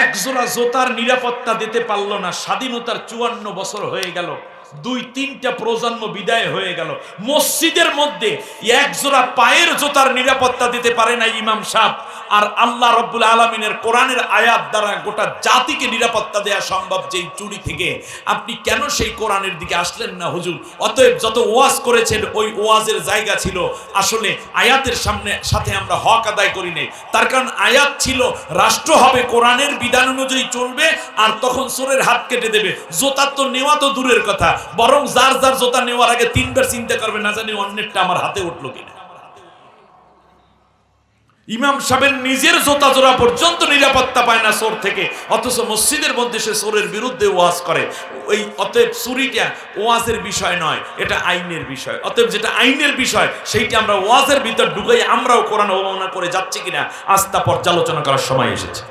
একজোড়া জোতার নিরাপত্তা দিতে পারলো না। স্বাধীনতার 54 বছর হয়ে গেল, 2-3টা প্রজন্ম বিদায় হয়ে গেল, মসজিদের মধ্যে একজোড়া পায়ের জোতার নিরাপত্তা দিতে পারে না ইমাম সাহেব। আর আল্লাহ রাব্বুল আলামিনের কোরআনের আয়াত দ্বারা গোটা জাতিকে নিরাপত্তা দেয়া সম্ভব যেই চুরি থেকে, আপনি কেন সেই কোরআনের দিকে আসলেন না হুজুর? অতএব যত ওয়াজ করেছেন ওই ওয়াজের জায়গা ছিল আসলে আয়াতের সাথে আমরা হক আদায় করি নাই। তার কারণ আয়াত ছিল রাষ্ট্র হবে কোরআনের বিধান অনুযায়ী চলবে, আর তখন চোরের হাত কেটে দেবে। জোতা তো নেওয়া তো দূরের কথা, বরং যার যার জোতা নেওয়ার আগে 3বার চিন্তা করবে, না জানি অন্যেরটা আমার হাতে উঠলো কিনা। ইমাম সাহেবের নিজের জোতা জোড়া পর্যন্ত নিরাপত্তা পায় না চোর থেকে, অথচ মসজিদের মধ্যে সে চোরের বিরুদ্ধে ওয়াজ করে। অতএব চুরিটা ওয়াজের বিষয় নয়, এটা আইনের বিষয়। অতএব যেটা আইনের বিষয় সেইটা আমরা ওয়াজের ভিতর ঢুকাই আমরাও কোরআন অবমাননা করে যাচ্ছি কিনা আস্থা পর্যালোচনা করার সময় এসেছে।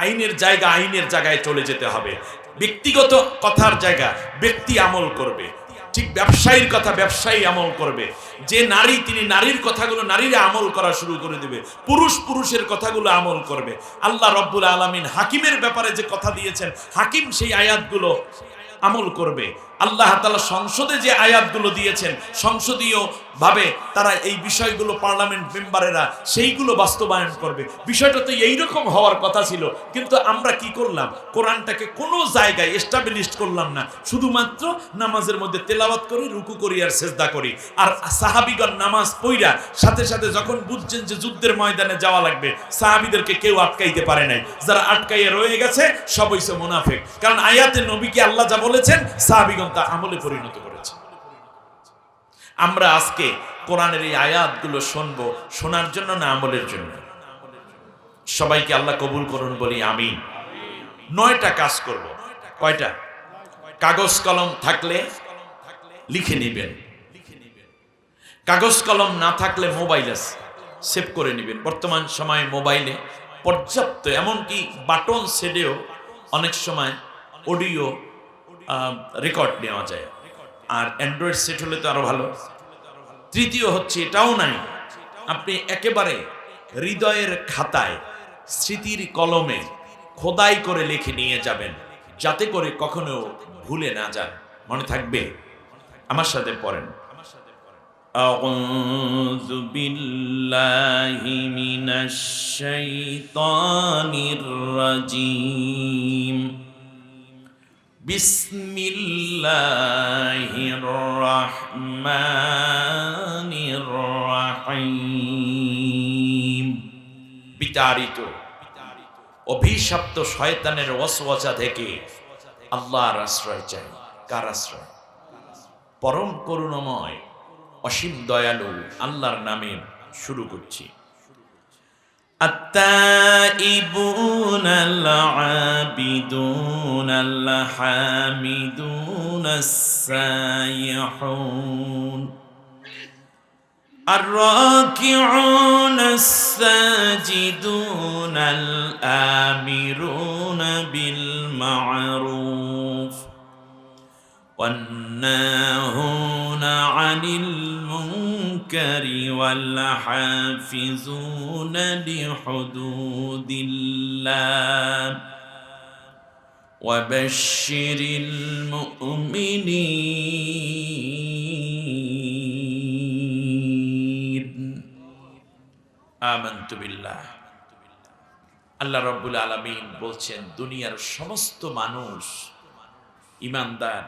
আইনের জায়গা আইনের জায়গায় চলে যেতে হবে। ব্যক্তিগত কথার জায়গা ব্যক্তি আমল করবে, ঠিক ব্যবসায়ীর কথা ব্যবসায়ী আমল করবে। যে নারী, তিনি নারীর কথাগুলো নারীরা আমল করা শুরু করে দেবে, পুরুষ পুরুষের কথাগুলো আমল করবে। আল্লাহ রব্বুল আলামিন হাকিমের ব্যাপারে যে কথা দিয়েছেন, হাকিম সেই আয়াতগুলো আমল করবে। আল্লাহ তাআলা সংসদে যে আয়াতগুলো দিয়েছেন, সংসদীয় ভাবে তারা এই বিষয়গুলো পার্লামেন্ট মেম্বারেরা সেইগুলো বাস্তবায়ন করবে। বিষয়টা তো এইরকম হওয়ার কথা ছিল, কিন্তু আমরা কি করলাম? কোরআনটাকে কোনো জায়গায় এস্টাবলিশ করলাম না, শুধুমাত্র নামাজের মধ্যে তেলাওয়াত করি, রুকু করি আর সেজদা করি। আর সাহাবীগণ নামাজ পড়া সাথে সাথে যখন বুঝছেন যে যুদ্ধের ময়দানে যাওয়া লাগবে, সাহাবীদেরকে কেউ আটকাইতে পারে নাই। যারা আটকাইয়া রয়ে গেছে সব হইছে মুনাফিক, কারণ আয়াতে নবীকে আল্লাহ যা বলেছেন সাহাবীগণ তা আমলে পরিণত করেছে। আমরা আজকে কোরআনের এই আয়াতগুলো শুনবো, শোনার জন্য না আমলের জন্য? সবাইকে আল্লাহ কবুল করুন বলি আমিন। 9টা কাজ করব। কয়টা? কাগজ কলম থাকলে লিখে নেবেন, কাগজ কলম না থাকলে মোবাইল আছে, সেভ করে নেবেন। বর্তমান সময়ে মোবাইলে পর্যাপ্ত, এমনকি বাটন সেটেও অনেক সময় অডিও রেকর্ড নেওয়া যায়, আর অ্যান্ড্রয়েড সেট হলে তো আরো ভালো। তৃতীয় হচ্ছে, এটাও নাই, আপনি একেবারে হৃদয়ের খাতায় স্মৃতির কলমে খোদাই করে লিখে নিয়ে যাবেন, যাতে করে কখনো ভুলে না যান, মনে থাকবে। আমার সাথে পড়েন, আউযু বিল্লাহি মিনাশ শাইতানির রাজিম, বিসমিল্লাহির রহমানির রহিম। বিতাড়িত অভিশপ্ত শয়তানের ওয়াসওয়াসা থেকে আল্লাহর আশ্রয় চাই। কার আশ্রয়? পরম করুণাময় অসীম দয়ালু আল্লাহর নামে শুরু করছি। التائبون العابدون الحامدون السائحون الراكعون الساجدون الآمرون بالمعروف والناهون عن المنكر والحافظون لحدود الله وبشر المؤمنين آمنت بالله। আল্লাহ রাব্বুল আলামিন বলছেন, দুনিয়ার সমস্ত মানুষ ইমানদার,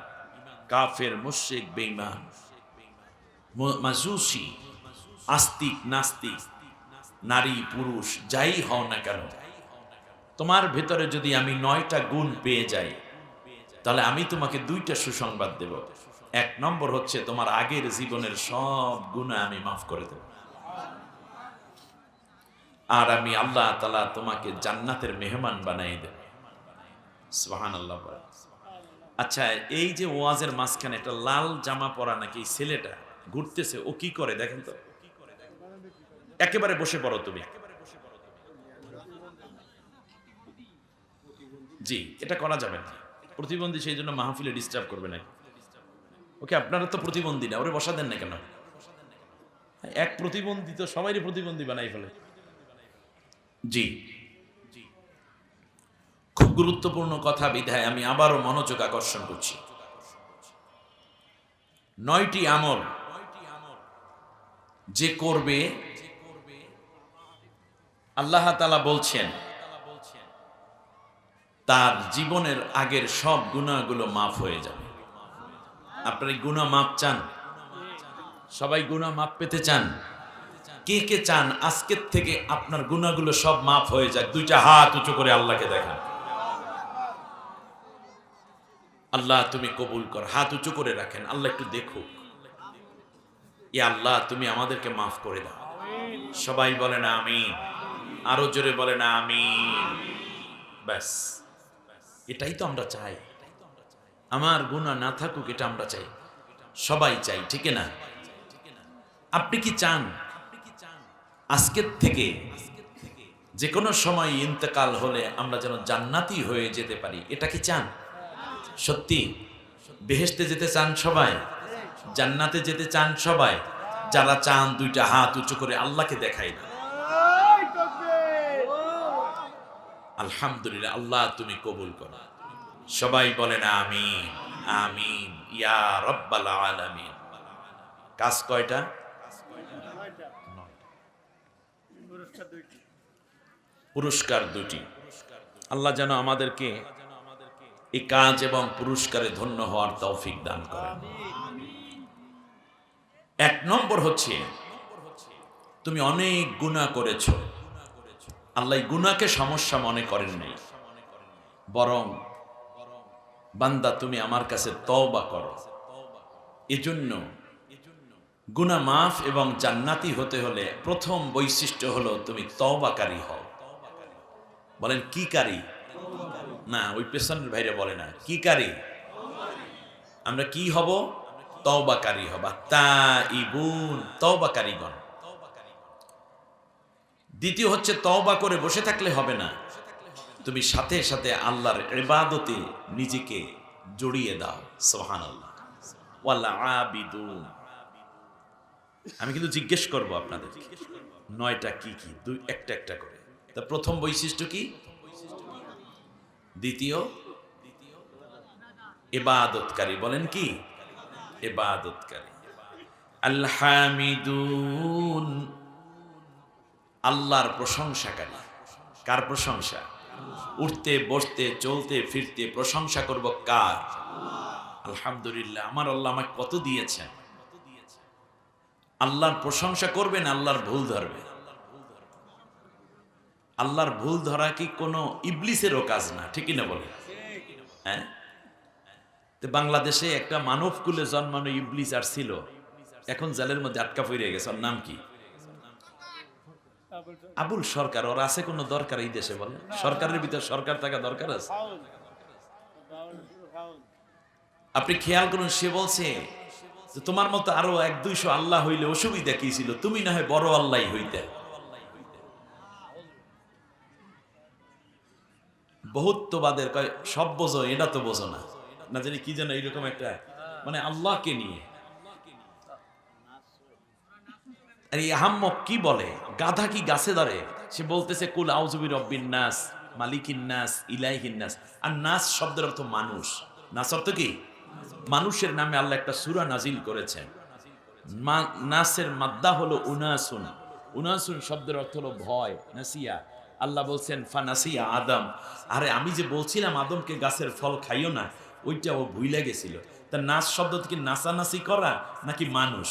কাফের, মুশরিক, বেঈমান, মাজুসি, আস্তিক, নাস্তিক, নারী পুরুষ যাই হও না কেন, তোমার ভেতরে যদি আমি 9টা গুণ পেয়ে যাই, তাহলে আমি তোমাকে 2টা সুসংবাদ দেব। 1 নম্বর হচ্ছে, তোমার আগের জীবনের সব গুনাহ আমি মাফ করে দেব, আর আমি আল্লাহ তাআলা তোমাকে জান্নাতের মেহমান বানিয়ে দেব। সুবহানাল্লাহ। আচ্ছা, এই যে ওয়াজের মাঝখানে একটা লাল জামা পরা নাকি ছেলেটা ঘুরতেছে, ও কি করে দেখেন তো? একেবারে বসে পড়ো তুমি। জি, এটা করা যাবে না, প্রতিবন্ধী, সেই জন্য মাহফিলে ডিস্টার্ব করবে না। ওকে, আপনারা তো প্রতিবন্ধী না, ওরে বসা দেন না কেন? এক প্রতিবন্ধী তো সবাইরই প্রতিবন্ধী বানাই ফেলে। জি, গুরুত্বপূর্ণ কথা বিধায় আমি আবারও মনোযোগ আকর্ষণ করছি। 9টি আমল যে করবে, আল্লাহ তাআলা বলছেন তার জীবনের আগের সব গুনাহগুলো মাফ হয়ে যাবে। আপনারা এই গুনাহ মাফ চান? সবাই গুনাহ মাফ পেতে চান? কে কে চান আজকের থেকে আপনার গুনাহগুলো সব মাফ হয়ে যাক? দুইটা হাত উঁচু করে আল্লাহকে দেখান। আল্লাহ তুমি কবুল কর। হাত উঁচু করে রাখেন, আল্লাহ একটু দেখুক। ইয়া আল্লাহ তুমি আমাদেরকে মাফ করে দাও। সবাই বলেন আমিন, আরো জোরে বলেন আমিন। ব্যাস, এটাই তো আমরা চাই। আমার গুনাহ না থাকুক, এটা আমরা চাই, সবাই চাই, ঠিক না? আপনি কি চান আজকের থেকে যে কোনো সময় ইন্তেকাল হলে আমরা যেন জান্নাতি হয়ে যেতে পারি? এটা কি চান? সত্যি বেহেশতে যেতে চান সবাই? জান্নাতে যেতে চান সবাই? যারা চান দুইটা হাত উঁচু করে আল্লাহকে দেখাই না। আলহামদুলিল্লাহ, আল্লাহ তুমি কবুল করো। সবাই বলেন আমিন আমিন ইয়া রাব্বাল আলামিন। কাজ কয়টা? পুরস্কার দুটি। আল্লাহ যেন আমাদেরকে এই কাজ এবং পুরস্কারে ধন্য হওয়ার তৌফিক দান করেন। 1 নম্বর হচ্ছে, তুমি অনেক গুনাহ করেছো। আল্লাহ গুনাহকে সমস্যা মনে করেন নাই, বরং বান্দা তুমি আমার কাছে তওবা করো। এজন্য গুনাহ মাফ এবং জান্নাতি হতে হলে প্রথম বৈশিষ্ট্য হলো তুমি তওবাকারী হও। বলেন কি কারী? না, ওই পেছনের ভাইরে বলে না কি কারী। আমরা কি হব? তওবাকারী হব। তাইবুন, তওবাকারীগণ। দ্বিতীয় হচ্ছে, তওবা করে বসে থাকলে হবে না, তুমি সাথে সাথে আল্লাহর ইবাদতে নিজেকে জড়িয়ে দাও। সুবহানাল্লাহ। ওয়াল আবিদুন। আমি কিন্তু জিজ্ঞেস করব আপনাদের 9টা কি কি, একটা একটা করে। তা প্রথম বৈশিষ্ট্য কি? দ্বিতীয় ইবাদতকারী। বলেন কি? ইবাদতকারী। আল হামিদুন, আল্লাহর প্রশংসাকারী। কার প্রশংসা? উঠতে বসতে চলতে ফিরতে প্রশংসা করব কার? আলহামদুলিল্লাহ, আমার আল্লাহ আমাকে কত দিয়েছেন। আল্লাহর প্রশংসা করবেন, আল্লাহর ভুল ধরবে। আল্লাহর ভুল ধরা কি কোনো ইবলিসেরও কাজ না, ঠিকই না বলে? হ্যাঁ, তো বাংলাদেশে একটা মানব কুলে জন্মানো ইবলিস আর ছিল, এখন জেলের মধ্যে আটকা পড়ে গেছে। ওর নাম কি? আবুল সরকার। ওর আছে কোনো দরকার এই দেশে? বলে সরকারের ভিতর সরকার থাকা দরকার আছে? আপনি খেয়াল করুন, সে বলছে তোমার মতো আরো 100-200 আল্লাহ হইলে অসুবিধা কি ছিল, তুমি না হয় বড় আল্লাহ হইতে। বহুত্ববাদের কয় সব বোঝো, এটা তো বোঝো না, না জানি কি যেন এইরকম একটা, মানে আল্লাহকে নিয়ে। আর এই আহাম্মক কি বলে? গাধা কি গাছে ধরে? সে বলতেছে কুল আউযু বিরাব্বিন নাস মালিকিন নাস ইলাইহিন নাস। আর নাস শব্দের অর্থ মানুষ। নাস অর্থ কি? মানুষের নামে আল্লাহ একটা সূরা নাজিল করেছেন। নাসের মাদ্দা হলো উনাসুন। উনাসুন শব্দের অর্থ হলো ভয়, নাসিয়া। আল্লাহ বলছেন ফানাসিয়া আদম, আরে আমি যে বলছিলাম আদমকে গাছের ফল খাইও না, ওইটা ও ভুইলা গেছিল। তা নাস শব্দ থেকে নাসানাসি করা নাকি মানুষ?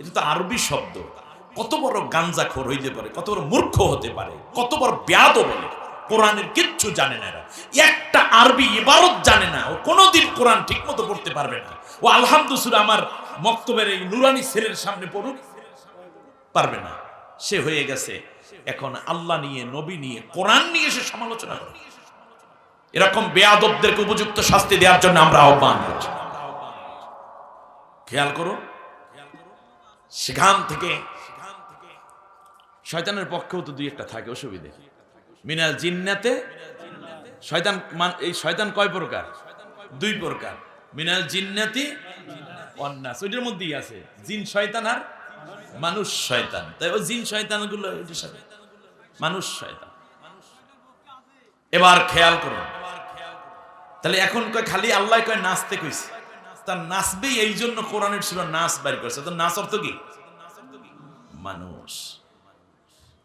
এটা তো আরবি শব্দ। কত বড় গাঞ্জাখোর হইতে পারে, কত বড় মূর্খ হতে পারে, কত বড় বেয়াদব বলে। কোরআনের কিচ্ছু জানে না এরা, একটা আরবি ইবারত জানে না, ও কোনোদিন কোরআন ঠিক মতো পড়তে পারবে না। ও আলহামদুলিল্লাহ আমার মক্তবের এই নুরানি ছেলের সামনে পড়ুক, পারবে না। সে হয়ে গেছে এখন আল্লাহ নিয়ে, নবী নিয়ে, কোরআন নিয়ে সে সমালোচনা করে। এরকম বেয়াদবদেরকে উপযুক্ত শাস্তি দেওয়ার জন্য আমরা আহ্বান করছি। খেয়াল করো, সেখান থেকে শয়তানের পক্ষেও তো 2-1টা থাকে অসুবিধে। মিনাল জিন্নাতে শয়তান, এই শয়তান কয় প্রকার? 2 প্রকার। মিনাল জিন্নাতি ওয়ান নাস, ওইটার মধ্যেই আছে জিন শয়তান আর মানুষ শয়তান। তাই ওই জিন শয়তানগুলো এটার সাথে মানুষ শয়তান। এবার খেয়াল করুন, তাহলে এখন কয় খালি আল্লাহ কয় নাচতে কইছে, তার নাচবেই এই জন্য কোরআনের সূরা নাচ বাইর করছে। তো নাচ অর্থ কি? মানুষ।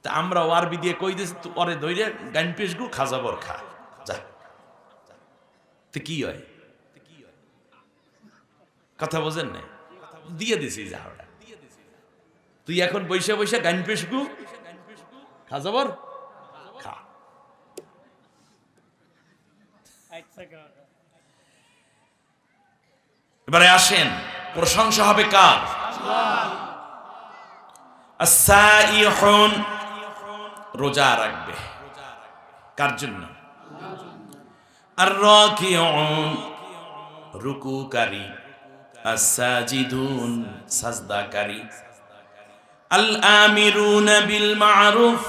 তা আমরা আরবি দিয়ে কই দিছি, ওরে ধইরে গান পেশগু খাজাবর খা যা, তো কি হয়? কথা বোঝেন না? দিয়ে দিছি যা ওটা। তুই এখন বৈশা বৈশা গান পেশগু খাজাবর খা। এবারে আসেন, প্রশংসা হবে কার? আস-সাইহুন, রোজা রাখবে কার জন্য? আর-রাকিউন, রুকুকারী। আস-সাজিদুন, সাজদাকারী। আল-আমিরুনা বিল মা'রুফ,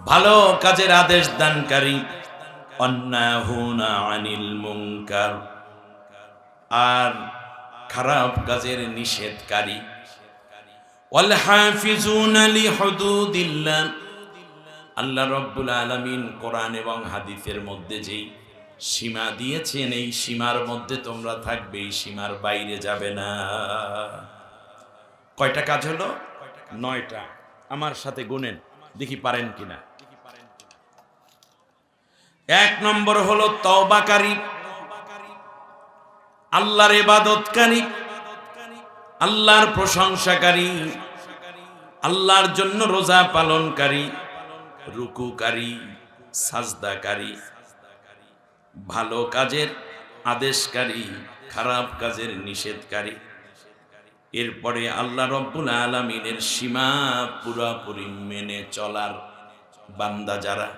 ভালো কাজের আদেশ দানকারী। অন্নাহুনা আনিল মুনকার, আর খারাপ কাজের নিষেধকারী। ওয়াল হাফিজুনা লিহুদুদিল্লাহ, আল্লাহ রাব্বুল আলামিন কোরআন এবং হাদিসের মধ্যে যেই সীমা দিয়েছেন এই সীমার মধ্যে তোমরা থাকবে, এই সীমার বাইরে যাবে না। কয়টা কাজ হলো? 9টা। আমার সাথে গুনেন দেখি পারেন কিনা। 1 নম্বর হলো তওবাকারী, আল্লাহর ইবাদতকারী, আল্লাহর প্রশংসাকারী, আল্লাহর জন্য রোজা পালনকারী, রুকুকারী, সাজদাকারী, ভালো কাজের আদেশকারী, খারাপ কাজের নিষেধকারী। এরপরে আল্লাহ রব্বুল আলামিনের সীমা পুরোপুরি মেনে চলার বান্দা যারা।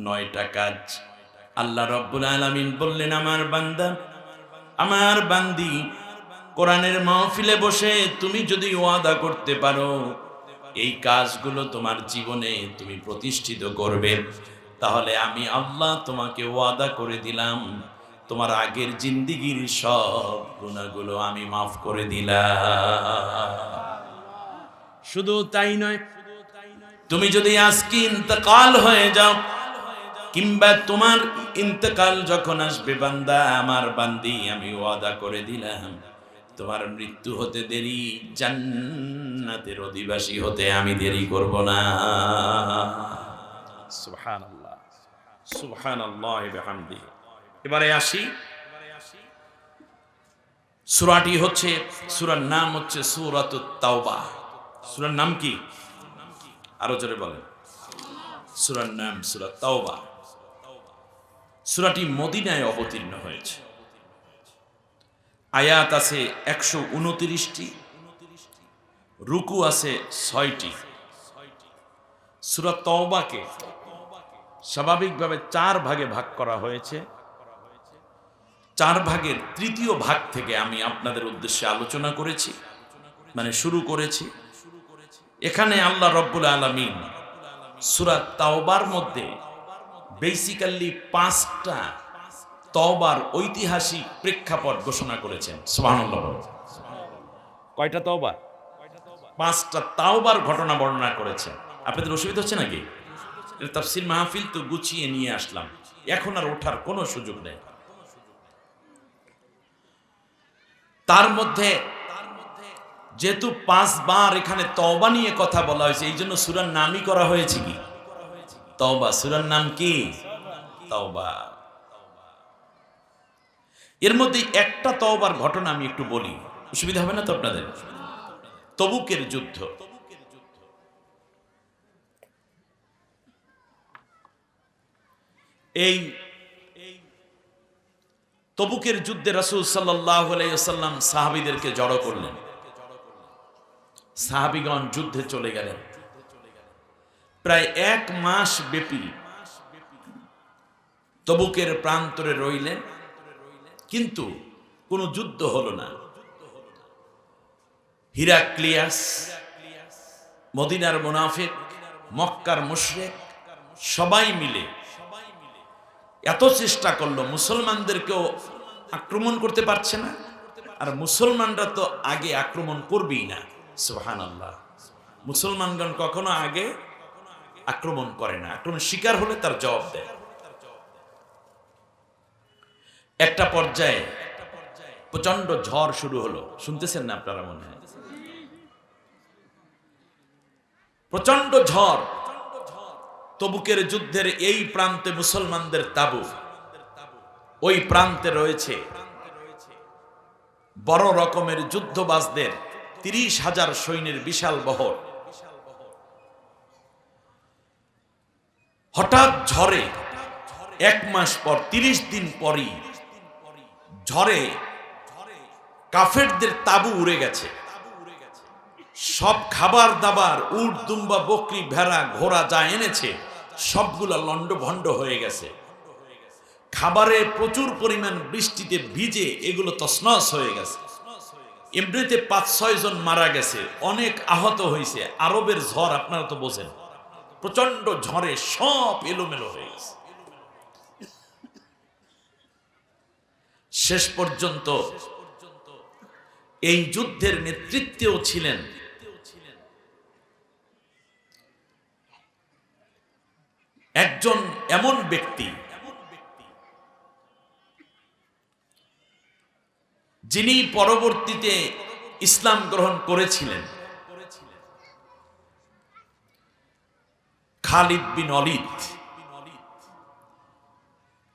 9টা কাজ আল্লাহ রব্বুল আলামিন বললেন, আমার বান্দা, আমার বান্দি, কোরআনের মাহফিলে বসে তুমি যদি ওয়াদা করতে পারো এই কাজগুলো তোমার জীবনে তুমি প্রতিষ্ঠিত করবে, তাহলে আমি আল্লাহ তোমাকে ওয়াদা করে দিলাম তোমার আগের জিন্দেগীর সব গুনাহগুলো আমি মাফ করে দিলাম। শুধু তাই নয়, তুমি যদি আজকে ইন্তেকাল হয়ে যাও, কিংবা তোমার ইন্তেকাল যখন আসবে বান্দা, আমার বান্দি, আমি ওয়াদা করে দিলাম তোমার মৃত্যু হতে দেরি, জান্নাতের অধিবাসী হতে আমি দেরি করব না। সুবহানাল্লাহ, সুবহানাল্লাহ বিহামদিহি। এবারে আসি, সূরাটি হচ্ছে, সূরার নাম হচ্ছে সূরাতুত তাওবা। সূরার নাম কি? আরো জোরে বলেন। সূরার নাম সূরা তাওবা। সূরাটি মদিনায় অবতীর্ণ হয়েছে। আয়াত আছে 129টি, রুকু আছে 6টি। সূরা তাওবাকে স্বাভাবিকভাবে 4 ভাগে ভাগ করা হয়েছে। 4 ভাগের 3য় ভাগ থেকে আমি আপনাদের উদ্দেশ্যে আলোচনা করেছি, মানে শুরু করেছি। এখানে আল্লাহ রব্বুল আলামিন সূরা তাওবার মধ্যে বেসিক্যালি 5টা তওবার ঐতিহাসিক প্রেক্ষাপট ঘোষণা করেছেন। সুবহানাল্লাহ। কয়টা তওবা? 5টা তাওবার ঘটনা বর্ণনা করেছেন। আপনাদের অসুবিধা হচ্ছে নাকি? তাফসীর মাহফিল তো গুছিয়ে নিয়ে আসলাম, এখন আর ওঠার কোনো সুযোগ নেই। তার মধ্যে যেহেতু 5 বার এখানে তওবা নিয়ে কথা বলা হয়েছে, এই জন্য সূরার নামই করা হয়েছে কি? তওবা। সূরার নাম কি? তওবা। এর মধ্যে একটা তওবার ঘটনা আমি একটু বলি, অসুবিধা হবে না তো আপনাদের? তবুকের যুদ্ধ। এই তবুকের যুদ্ধে রাসূল সাল্লাল্লাহু আলাইহি ওয়াসাল্লাম সাহাবীদেরকে জড়ো করলেন। সাহাবীগণ যুদ্ধে চলে গেলেন। প্রায় 1 মাস ব্যাপী তবুকের প্রান্তরে রইলেন, কিন্তু কোনো যুদ্ধ হলো না। হিরাক্লিয়াস, মদিনার মুনাফিক, মক্কার মুশরিক সবাই মিলে এত চেষ্টা করলো, মুসলমানদেরকেও আক্রমণ করতে পারছে না, আর মুসলমানরা তো আগে আক্রমণ করবেই না। সুবহানাল্লাহ। মুসলমানগণ কখনো আগে আক্রমণ করে না, আক্রমণ শিকার হলে তার জবাব দেয়। একটা পর্যায়ে প্রচন্ড ঝড় শুরু হলো, শুনতেছেন না আপনারা মনে হয়? প্রচন্ড ঝড়। তবুকের যুদ্ধের এই প্রান্তে মুসলমানদের তাবু, ওই প্রান্তে রয়েছে বড় রকমের যুদ্ধবাজদের 30,000 সৈন্যের বিশাল বহর। হঠাৎ ঝড়ে 1 মাস পর 30 দিন পরই ঝড়ে কাফেরদের তাবু উড়ে গেছে। সব খাবার দাবার, উট দুম্বা বকরি ভেড়া ঘোড়া যা এনেছে সবগুলো লন্ডভন্ড হয়ে গেছে। খাবারে প্রচুর পরিমাণ বৃষ্টিতে ভিজে এগুলো তছনছ হয়ে গেছে। এমনিতে 5-6 জন মারা গেছে, অনেক আহত হয়েছে। আরবের ঝড় আপনারা তো বোঝেন, প্রচন্ড ঝড়ে সব এলোমেলো হয়ে গেছে। শেষ পর্যন্ত এই যুদ্ধের নেতৃত্বেও ছিলেন একজন এমন ব্যক্তি যিনি পরবর্তীতে ইসলাম গ্রহণ করেছিলেন, খালিদ বিন ওলীদ।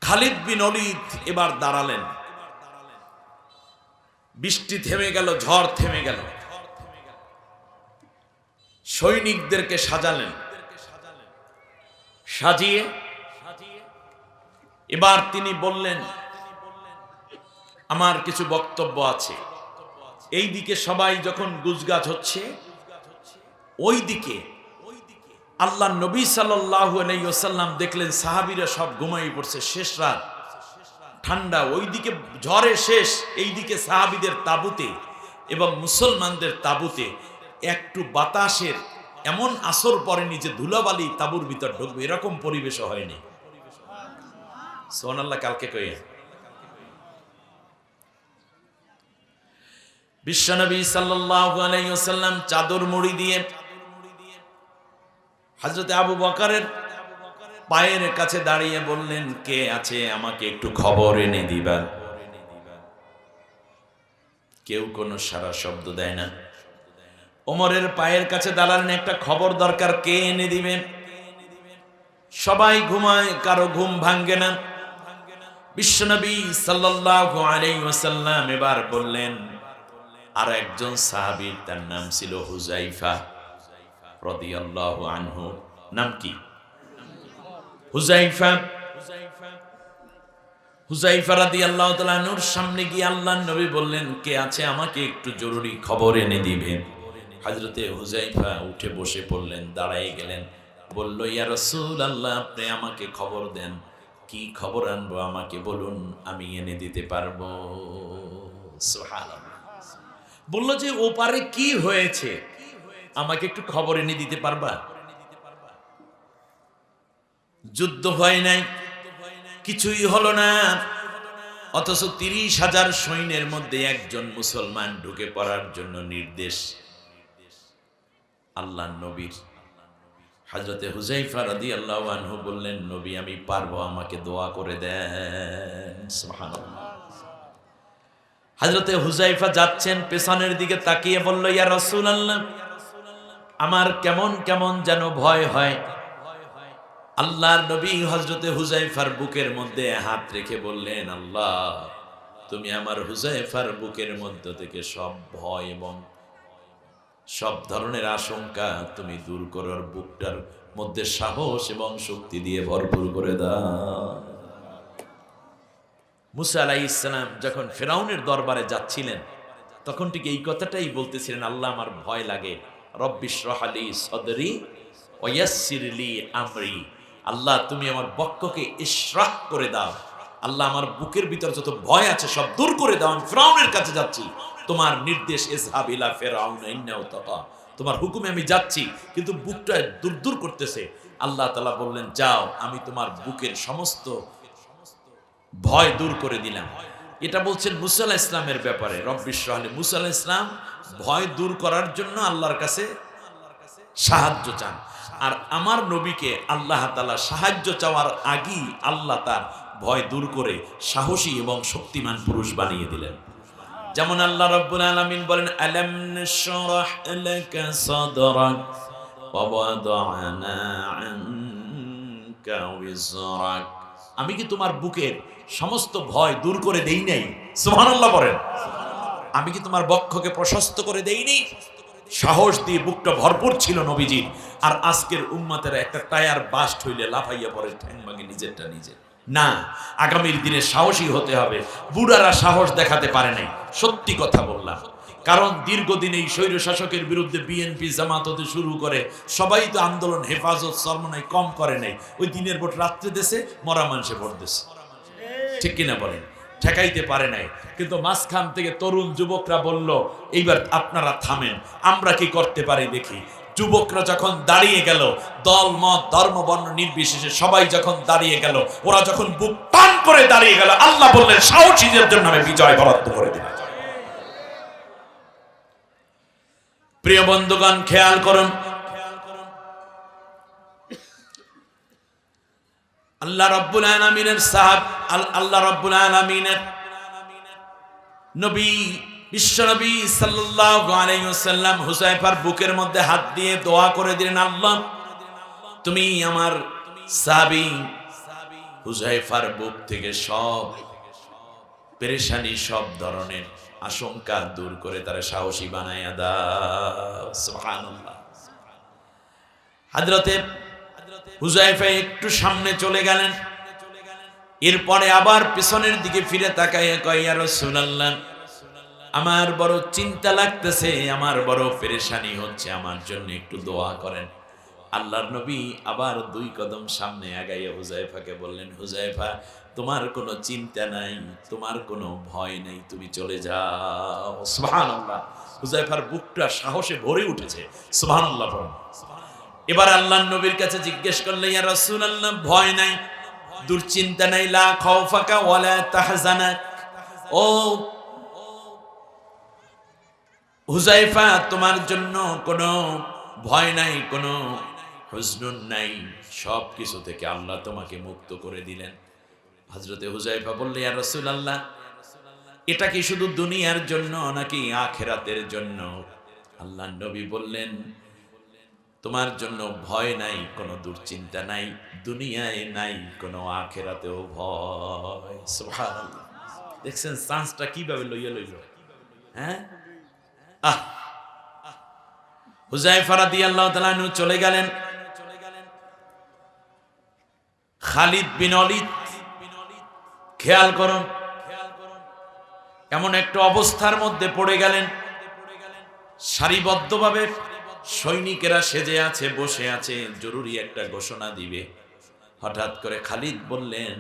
খালিদ বিন ওলীদ এবার দাঁড়ালেন। বৃষ্টি থেমে গেল, ঝড় থেমে গেল। সৈনিকদেরকে সাজালেন, সাজিয়ে এবার তিনি বললেন, আমার কিছু বক্তব্য আছে। এই দিকে সবাই যখন গুজগাজ হচ্ছে, ওই দিকে আল্লাহ নবী সাল্লাল্লাহু আলাইহি ওয়াসাল্লাম দেখলেন সাহাবীরা সব ঘুমিয়ে পড়ছে, শেষ রাত, ঠান্ডা। ওইদিকে ঝড়ে শেষ, এইদিকে সাহাবীদের তাঁবুতে এবং মুসলমানদের তাঁবুতে একটু বাতাসের এমন আসর পড়েনি যে ধুলাবালি তাঁবুর ভিতর ঢুকবে, এরকম পরিবেশও হয়নি। সুবহানাল্লাহ। কালকে কইয়া বিশ্বনবী সাল্লাল্লাহু আলাইহি ওয়াসাল্লাম চাদর মুড়ি দিয়ে হযরত আবু বকরের পায়ের কাছে দাঁড়িয়ে বললেন, কে আছে আমাকে একটু খবর এনে দিবা। কেউ কোনো সারা শব্দ দেয় না। ওমরের পায়ের কাছে দাঁড়ালেন, একটা খবর দরকার, কে এনে দিবে। সবাই ঘুমায়, কারো ঘুম ভাঙ্গে না। বিশ্বনবী সাল্লাল্লাহু আলাইহি ওয়াসাল্লাম এবার বললেন, আর একজন সাহাবী, তার নাম ছিল হুযায়ফা রাদিয়াল্লাহু আনহু। নাম কি? হুযায়ফা। হুযায়ফা রাদিয়াল্লাহু তাআলা আনহুর সামনে গিয়ে আল্লাহর নবী বললেন, কে আছে আমাকে একটু জরুরি খবর এনে দিবেন। হযরতে হুযায়ফা উঠে বসে পড়লেন, দাঁড়ায় গেলেন, বলল, ইয়া রাসূলুল্লাহ, আপনি আমাকে খবর দেন। কি খবর আনবো আমাকে বলুন, আমি এনে দিতে পারবো। সুবহানাল্লাহ। বলল যে ওপারে কি হয়েছে, আমাকে একটু খবর এনে দিতে পারবা? যুদ্ধ হয় নাই, কিছুই হলো না, অথচ 30,000 সৈন্যের মধ্যে একজন মুসলমান ঢুকে পড়ার জন্য নির্দেশ আল্লাহর নবীর। হযরতে হুযায়ফা রাদিয়াল্লাহু আনহু বললেন, নবী আমি পারবো, আমাকে দোয়া করে দেন। সুবহানাল্লাহ। হযরতে হুযায়ফা যাচ্ছেন, পেছনের দিকে তাকিয়ে বলল, ইয়া রাসূলুল্লাহ, আমার কেমন কেমন যেন ভয় হয়। আল্লাহর নবী হযরতে হুযায়ফার বুকের মধ্যে হাত রেখে বললেন, আল্লাহ তুমি আমার হুযায়ফার বুকের মধ্য থেকে সব ভয় এবং সব ধরনের আশঙ্কা তুমি দূর করার, বুকটার মধ্যে সাহস এবং শক্তি দিয়ে ভরপুর করে দাও। মুসা আলাইহিস সালাম যখন ফিরআউনের দরবারে যাচ্ছিলেন, তখন ঠিক এই কথাটাই বলতেছিলেন, আল্লাহ আমার ভয় লাগে, রব্বিশরাহ লি সদরি ওয়া ইয়াসসির লি আমরি। আল্লাহ তুমি আমার বক্ষকে ইশরাহ করে দাও। আল্লাহ আমার বুকের ভিতর যত ভয় আছে সব দূর করে দাও। আমি ফিরআউনের কাছে যাচ্ছি, তোমার নির্দেশ, ইযহাব ইলা ফিরআউন ইন্নাহু তাগা, তোমার হুকুমে আমি যাচ্ছি, কিন্তু বুকটা দূর দূর করতেছে। আল্লাহ তাআলা বললেন, যাও, আমি তোমার বুকের সমস্ত ভয় দূর করে দিলাম। এটা বলছেন মুসা আলাইহিস সালামের ব্যাপারে, রব্বিশরাহ লি। মুসা আলাইহিস সালাম ভয় দূর করার জন্য আল্লাহর কাছে সাহায্য চান, আর আমার নবীকে আল্লাহ তাআলা সাহায্য চাওয়ার আগেই আল্লাহ তার ভয় দূর করে সাহসী এবং শক্তিমান পুরুষ বানিয়ে দিলেন। যেমন আল্লাহ রাব্বুল আলামিন বলেন, আলাম নাশরাহ লাকা সাদরাক ওয়া ওয়াদা'না আনকা ওয়িজরাক। আমি কি তোমার বুকের সমস্ত ভয় দূর করে দেই নাই? সুবহানাল্লাহ বলেন। আমি কি তোমার বক্ষকে প্রশস্ত করে দেইনি? সাহস দিয়ে বুকটা ভরপুর ছিল নবীজির। আর আজকের উম্মতের একটা টায়ার বাস্ট হইলে লাফাইয়া পড়ে ঠ্যাং ভাঙে নিজেরটা নিজে। না, আগামীর দিনে সাহসী হতে হবে। বুড়ারা সাহস দেখাতে পারে নাই, সত্যি কথা বললাম। কারণ দীর্ঘদিন এই স্বৈর শাসকের বিরুদ্ধে বিএনপি জামাত হতে শুরু করে সবাই তো আন্দোলন, হেফাজত, সরমনাই কম করে নাই। ওই দিনের ভোট রাত্রে দেশে, মরা মানুষে ভোট দেশে, ঠিক কিনা বলেন? ঠেকাইতে পারে নাই। কিন্তু মাঝখান থেকে তরুণ যুবকরা বলল, এইবার আপনারা থামেন, আমরা কি করতে পারি দেখি। যুবকরা যখন দাঁড়িয়ে গেল, দল মত ধর্ম বর্ণ নির্বিশেষে সবাই যখন দাঁড়িয়ে গেল, ওরা যখন বুক টান করে দাঁড়িয়ে গেল, আল্লাহ বললেন সাহসীদের জন্য আমি বিজয় বরাদ্দ করে দিলাম। প্রিয় বন্ধুগণ, খেয়াল করুন, আল্লাহ রাব্বুল আলামিনের আল্লাহ রাব্বুল আলামিনের নবী বিশ্বনবী সাল্লাল্লাহু আলাইহি ওয়াসাল্লাম হুযায়ফার বুকের মধ্যে হাত দিয়ে দোয়া করে দিলেন, আল্লাহ তুমি আমার সাহাবী হুযায়ফার বুক থেকে সব পেরেশানি, সব ধরনের আশঙ্কা দূর করে তারা সাহসী বানায়া দাও। সুবহানাল্লাহ। হযরতে হুযায়ফা একটু সামনে চলে গেলেন, এরপরে আবার পিছনের দিকে ফিরে তাকায় কয়, ইয়া রাসূলুল্লাহ, আমার বড় চিন্তা লাগতেছে, আমার বড় পেরেশানি হচ্ছে, আমার জন্য একটু দোয়া করেন। আল্লাহর নবী আবার 2 কদম সামনে আগাইয়া হুযায়ফাকে বললেন, হুযায়ফা তোমার কোনো চিন্তা নাই, তোমার কোনো ভয় নাই, তুমি চলে যাও। সুবহানাল্লাহ। হুযায়ফার বুকটা সাহসে ভরে উঠেছে। সুবহানাল্লাহ। এবার আল্লাহর নবীর কাছে জিজ্ঞেস করলে, ইয়া রাসূলুল্লাহ, ভয় নাই, দুশ্চিন্তা নাই, লা খাউফাকা ওয়ালা তাহজানাক। ও হুযায়ফা, তোমার জন্য কোনো ভয় নাই, কোনো হুজনুন নাই, সব কিছু থেকে আল্লাহ তোমাকে মুক্ত করে দিলেন। হযরতে হুযায়ফা বললেন, ইয়া রাসূলুল্লাহ, এটা কি শুধু দুনিয়ার জন্য নাকি আখিরাতের জন্য? আল্লাহর নবী বললেন, তোমার জন্য ভয় নাই, কোনো দুশ্চিন্তা নাই, দুনিয়ায় নাই, কোনো আখিরাতেও ভয়। সুবহানাল্লাহ। দেখছেন চান্সটা কিভাবে লইয়া লইল? হ্যাঁ, হুযায়ফা রাদিয়াল্লাহু তাআলা আনহু চলে গেলেন। খালিদ বিন ওলীদ, খেয়াল করুন, এমন একটা অবস্থার মধ্যে পড়ে গেলেন, সারিবদ্ধভাবে সৈনিকেরা সেজে আছে, বসে আছে, জরুরি একটা ঘোষণা দিবে। হঠাৎ করে খালিদ বললেন,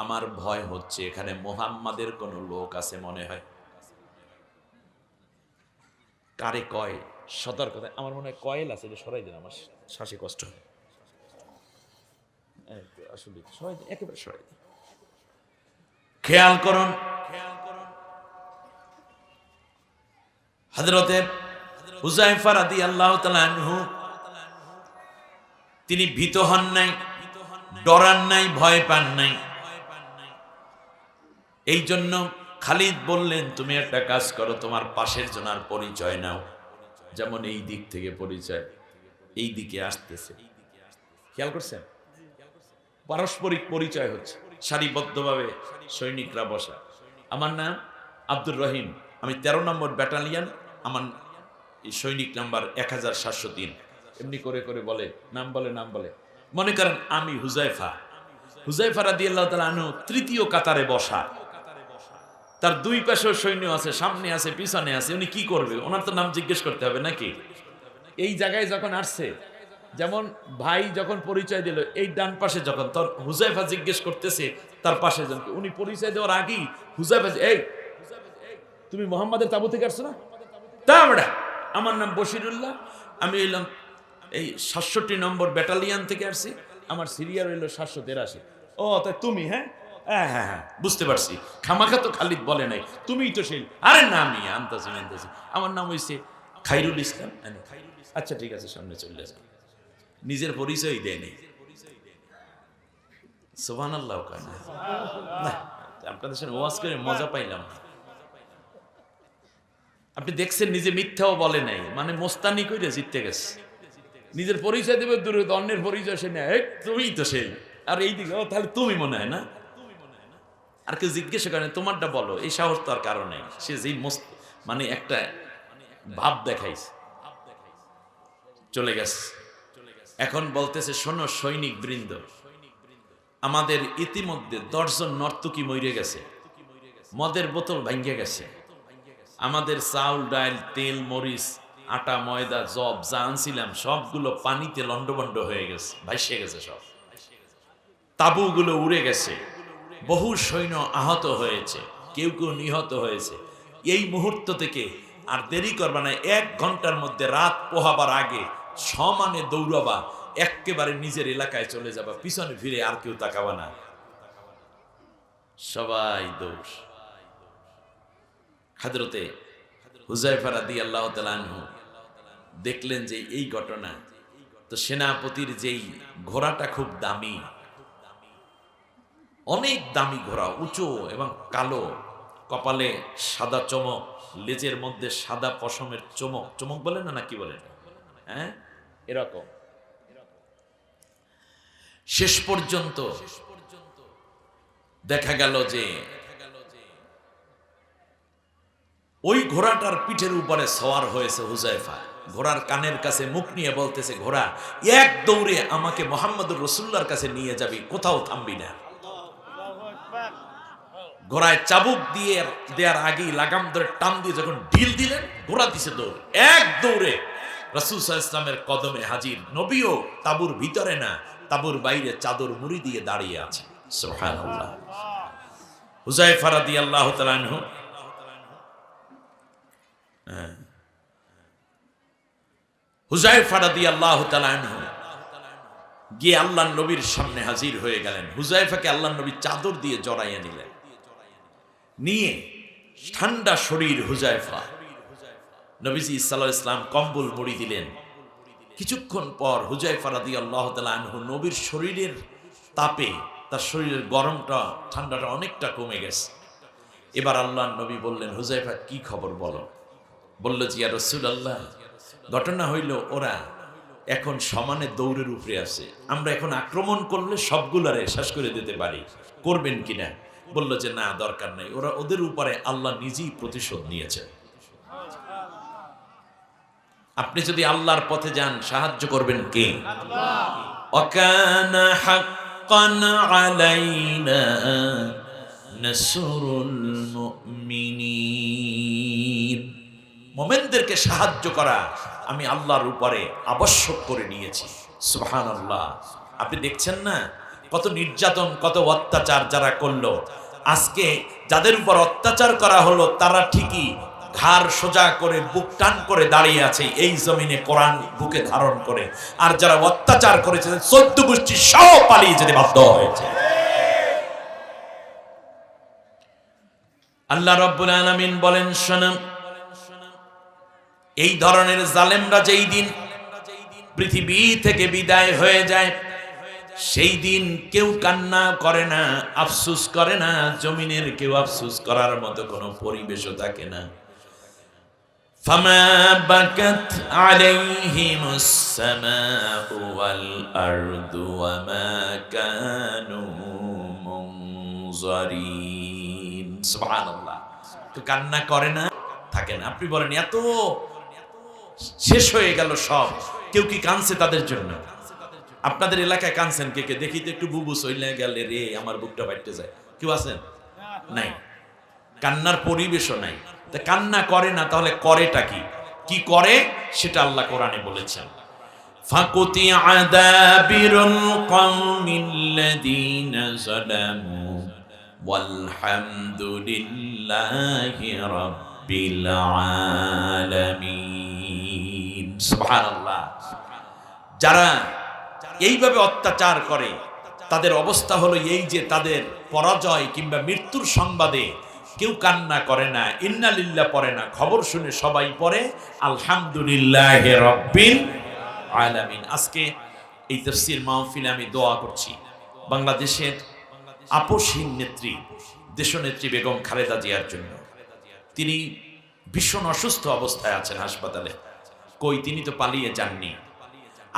আমার ভয় হচ্ছে, এখানে মুহাম্মাদের কোন লোক আছে মনে হয়। কারে কয়? সতর্কতা। আমার মনে হয় কয়েল আছে, সরাই দেন, আমার শ্বাসে কষ্ট হয়। আসলে সরাই দেন, একেবারে সরাই দেন। খেয়াল করুন, হযরতে হুযায়ফা রাদিয়াল্লাহু তাআলা আনহু তিনি ভীত হন নাই, ডরান নাই, ভয় পান নাই। এই জন্য খালিদ বললেন, তুমি একটা কাজ করো, তোমার পাশের জনার পরিচয় নাও। যেমন এই দিক থেকে পরিচয়, এই দিকে আসতেছে, খেয়াল করছেন? পারস্পরিক পরিচয় হচ্ছে, সারিবদ্ধভাবে সৈনিকরা বসা। আমার নাম আব্দুর রহিম, আমি 13 নম্বর ব্যাটালিয়ন, আমার এই সৈনিক নাম্বার 1703। এমনি করে করে বলে, নাম বলে, নাম বলে। মনে করেন আমি হুযায়ফা, হুযায়ফা রাদিয়াল্লাহু তাআলা আনহু তৃতীয় কাতারে বসা, তার 2 পাশেও সৈন্য আছে, সামনে আছে, পিছনে আছে। উনি কি করবে? ওনার তো নাম জিজ্ঞেস করতে হবে নাকি? এই জায়গায় যখন আসছে, যেমন ভাই যখন পরিচয় দিল, এই ডান পাশে যখন তোর হুযায়ফা জিজ্ঞেস করতেছে তার পাশে জনকে, উনি পরিচয় দেওয়ার আগেই হুযায়ফা, এই তুমি মুহাম্মাদের তাবু থেকে আসছো না? তা আমরা, আমার নাম বশিরুল্লাহ, আমি এলাম এই 67 নম্বর ব্যাটালিয়ন থেকে আসছি, আমার সিরিয়াল হইল 783। ও তাই তুমি? হ্যাঁ হ্যাঁ হ্যাঁ হ্যাঁ, বুঝতে পারছি। খামাখা তো খালিদ বলে নাই, তুমিই তো সেই। আরে না, আমি আনতাছি আনতাছি, আমার নাম হইছে খাইরুল ইসলাম। আচ্ছা ঠিক আছে, সামনে চলে যাও। নিজের পরিচয় দেয় নেই। সুবহানাল্লাহ কয় না? না, আপনাদের সাথে ওয়াজ করে মজা পাইলাম না। আপনি দেখছেন নিজে মিথ্যাও বলে নাই, মানে মোস্তানি কইরে জিততে গেছে। নিজের পরিচয় দেবে দূরে, অন্যের পরিচয় সে নেয়, তুমি তো সেই, আর এই দিকে তাহলে তুমি মনে হয় না, আর কেউ জিজ্ঞেস করে তোমারটা বলো, এই সাহস তো আর কারণ নেই। সে যেই মানে একটা ভাব দেখাইছে, চলে গেছে। এখন বলতেছে শোনো সৈনিক বৃন্দ, আমাদের ইতিমধ্যে 10 জন নর্তকী মরে গেছে, মদের বোতল ভাঙ্গে গেছে, আমাদের চাউল ডাল তেল মরিচ আটা ময়দা জব যা আনছিলাম সবগুলো পানিতে লন্ডভন্ড হয়ে গেছে, ভাসিয়ে গেছে সব, তাঁবুগুলো উড়ে গেছে, বহু সৈন্য আহত হয়েছে, কেউ কেউ নিহত হয়েছে। এই মুহূর্ত থেকে আর দেরি করবা না, 1 ঘন্টার মধ্যে রাত পোহাবার আগে সমানে দৌড়াবা, একেবারে নিজের এলাকায় চলে যাবা, পিছনে ফিরে আর কেউ তাকাবা না, সবাই দৌড়। হযরতে হুযায়ফা রাদিয়াল্লাহু তাআলা আনহু দেখলেন যে এই ঘটনা, তো সেনাপতির যেই ঘোড়াটা খুব দামি, অনেক দামি ঘোড়া, উঁচু এবং কালো, কপালে সাদা চমক, লেজের মধ্যে সাদা পশমের চমক, চমক বলেন না কি বলেন, হ্যাঁ এরকম। শেষ পর্যন্ত দেখা গেল যে ওই ঘোড়াটার পিঠের উপরে সওয়ার হয়েছে হুযায়ফা, ঘোড়ার কানের কাছে মুখ নিয়ে বলতেছে, ঘোড়া এক দৌড়ে আমাকে মুহাম্মদুর রাসূলুল্লাহর কাছে নিয়ে যাবি, কোথাও থামবি না। ঘোড়ায় চাবুক দিয়ে দেওয়ার আগেই লাগাম ধরে টান দিয়ে যখন ঢিল দিলেন, ঘোড়া দিছে দৌড়, এক দৌড়ে রাসূল সাল্লাল্লাহু আলাইহি ওয়াসাল্লামের কদমে হাজির। নবীও তাঁবুর ভিতরে না, তাঁবুর বাইরে চাদর মুড়ি দিয়ে দাঁড়িয়ে আছে। সুবহানাল্লাহ। হুযায়ফা রাদিয়াল্লাহু তাআলা আনহু হুযায়ফা রাদিয়াল্লাহু তাআলা আনহু গিয়ে আল্লাহর নবীর সামনে হাজির হয়ে গেলেন। হুযায়ফাকে আল্লাহর নবী চাদর দিয়ে জড়াইয়া নিলেন, নিয়ে ঠান্ডা শরীর হুযায়ফা, নবীজি সাল্লাল্লাহু আলাইহি ওয়াসাল্লাম কম্বল মুড়ি দিলেন। কিছুক্ষণ পর হুযায়ফা রাদিয়াল্লাহু তাআলা আনহু নবীর শরীরের তাপে তার শরীরের গরমটা ঠান্ডাটা অনেকটা কমে গেছে। এবার আল্লাহর নবী বললেন, হুযায়ফা কি খবর বলো? বলল যে ইয়া রাসূলুল্লাহ, ঘটনা হইল ওরা এখন সমানে দৌড়ের উপরে আছে, আমরা এখন আক্রমণ করলে সবগুলারে শেষ করে দিতে পারি, করবেন কিনা? বলল যে না, দরকার নাই, ওরা ওদের উপরে আল্লাহ নিজেই প্রতিশোধ নিয়েছেন। আপনি যদি আল্লাহর পথে যান, সাহায্য করবেন কে? আল্লাহ। ওয়াকানা হাক্কান আলাইনা নাসরুল মুমিনিন, মুমিনদেরকে সাহায্য করা আমি আল্লাহর উপরে আবশ্যক করে নিয়েছি। সুবহানাল্লাহ। আপনি দেখছেন না কত নির্যাতন, কত অত্যাচার যারা করলো, আজকে যাদের উপর অত্যাচার করা হলো তারা ঠিকই ঘাড় সোজা করে বুক টান করে দাঁড়িয়ে আছে এই জমিনে কোরআন বুকে ধারণ করে, আর যারা অত্যাচার করেছে 14 গোষ্ঠী সহ পালিয়ে যেতে বাধ্য হয়েছে। আল্লাহ রাব্বুল আলামিন বলেন, শোনো, এই ধরনের জালেমরা যেই দিন পৃথিবী থেকে বিদায় হয়ে যায়, সেই দিন কেউ কান্না করে না, আফসোস করে না, জমিনের কেউ আফসোস করার মতো কোনো পরিবেশও থাকে না। ফামা বাকাত আলাইহিমুস সামাউ ওয়াল আরদু ওয়া মা কানু মুনজারিন। সুবহানাল্লাহ। তো কান্না করে না, থাকে না। আপনি বলেন এত শেষ হয়ে গেল সব, কেউ কি কাঁদছে তাদের জন্য? আপনাদের এলাকায় কাঁদছেন কে কে? দেখি তো একটু, বুবু সইলে গেলে রে, আমার বুকটা ফাটতে যায়, কেউ আছেন? নাই, কান্নার পরিবেশও নাই। তা কান্না করে না, তাহলে করেটা কি? কি করে সেটা আল্লাহ কোরআনে বলেছেন। ফাকুতি আদাবিরুল কওমিল্লাযীনা যালামু ওয়ালহামদুলিল্লাহি রাব্বিল আলামিন। সুবহানাল্লাহ। যারা এইভাবে অত্যাচার করে তাদের অবস্থা হলো এই যে তাদের পরাজয় কিংবা মৃত্যুর সংবাদে কেউ কান্না করে না, ইন্না লিল্লাহ পড়ে না, খবর শুনে সবাই পড়ে আলহামদুলিল্লাহি রাব্বিল আলামিন। আজকে এই তাফসীর মাহফিলে আমি দোয়া করছি, বাংলাদেশের আপসহীন নেত্রী দেশনেত্রী বেগম খালেদা জিয়ার জন্য। তিনি ভীষণ অসুস্থ অবস্থায় আছেন হাসপাতালে। কই, তিনি তো পালিয়ে যাননি।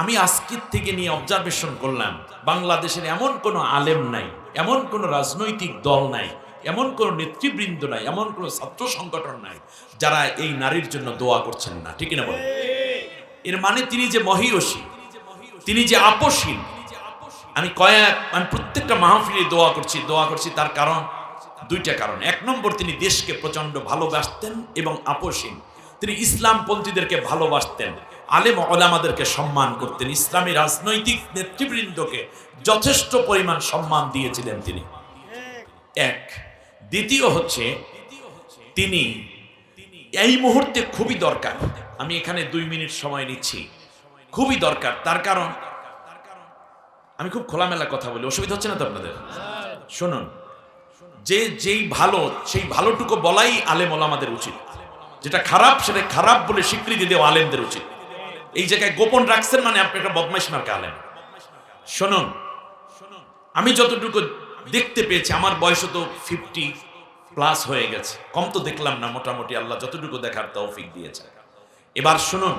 আমি আজকের থেকে নিয়ে অবজারভেশন করলাম, বাংলাদেশের এমন কোনো আলেম নাই, এমন কোনো রাজনৈতিক দল নাই, এমন কোনো নেতৃবৃন্দ নাই, এমন কোনো ছাত্র সংগঠন নাই যারা এই নারীর জন্য দোয়া করছেন না। ঠিক না বলেন? এর মানে তিনি যে মহিয়সী, তিনি যে আপসহীন। আমি প্রত্যেকটা মাহফিলে দোয়া করছি তার কারণ দুইটা কারণ। এক নম্বর, তিনি দেশকে প্রচন্ড ভালোবাসতেন এবং আপসহীন। তিনি ইসলামপন্থীদেরকে ভালোবাসতেন, আলেম ওলামাদেরকে সম্মান করতেন, ইসলামী রাজনৈতিক নেতৃবৃন্দকে যথেষ্ট পরিমাণ সম্মান দিয়েছিলেন তিনি। এক। দ্বিতীয় হচ্ছে, তিনি এই মুহূর্তে খুবই দরকার। আমি এখানে 2 মিনিট সময় নিচ্ছি, খুবই দরকার। তার কারণ আমি খুব খোলামেলা কথা বলি, অসুবিধা হচ্ছে না তো আপনাদের? শুনুন, যেই ভালো সেই ভালোটুকু বলাই আলেম ওলামাদের উচিত, যেটা খারাপ সেটা খারাপ বলে স্বীকৃতি দেওয়া আলেমদের উচিত। এই জায়গায় গোপন রাখছেন মানে আপনি একটা বদমাইশ মার্কা আলেম। শুনুন, আমি যতটুকু দেখতে পেয়েছি, আমার বয়স তো 50+ হয়ে গেছে, কম তো দেখলাম না, মোটামুটি আল্লাহ যতটুকু দেখার তৌফিক দিয়েছে। এবার শুনুন,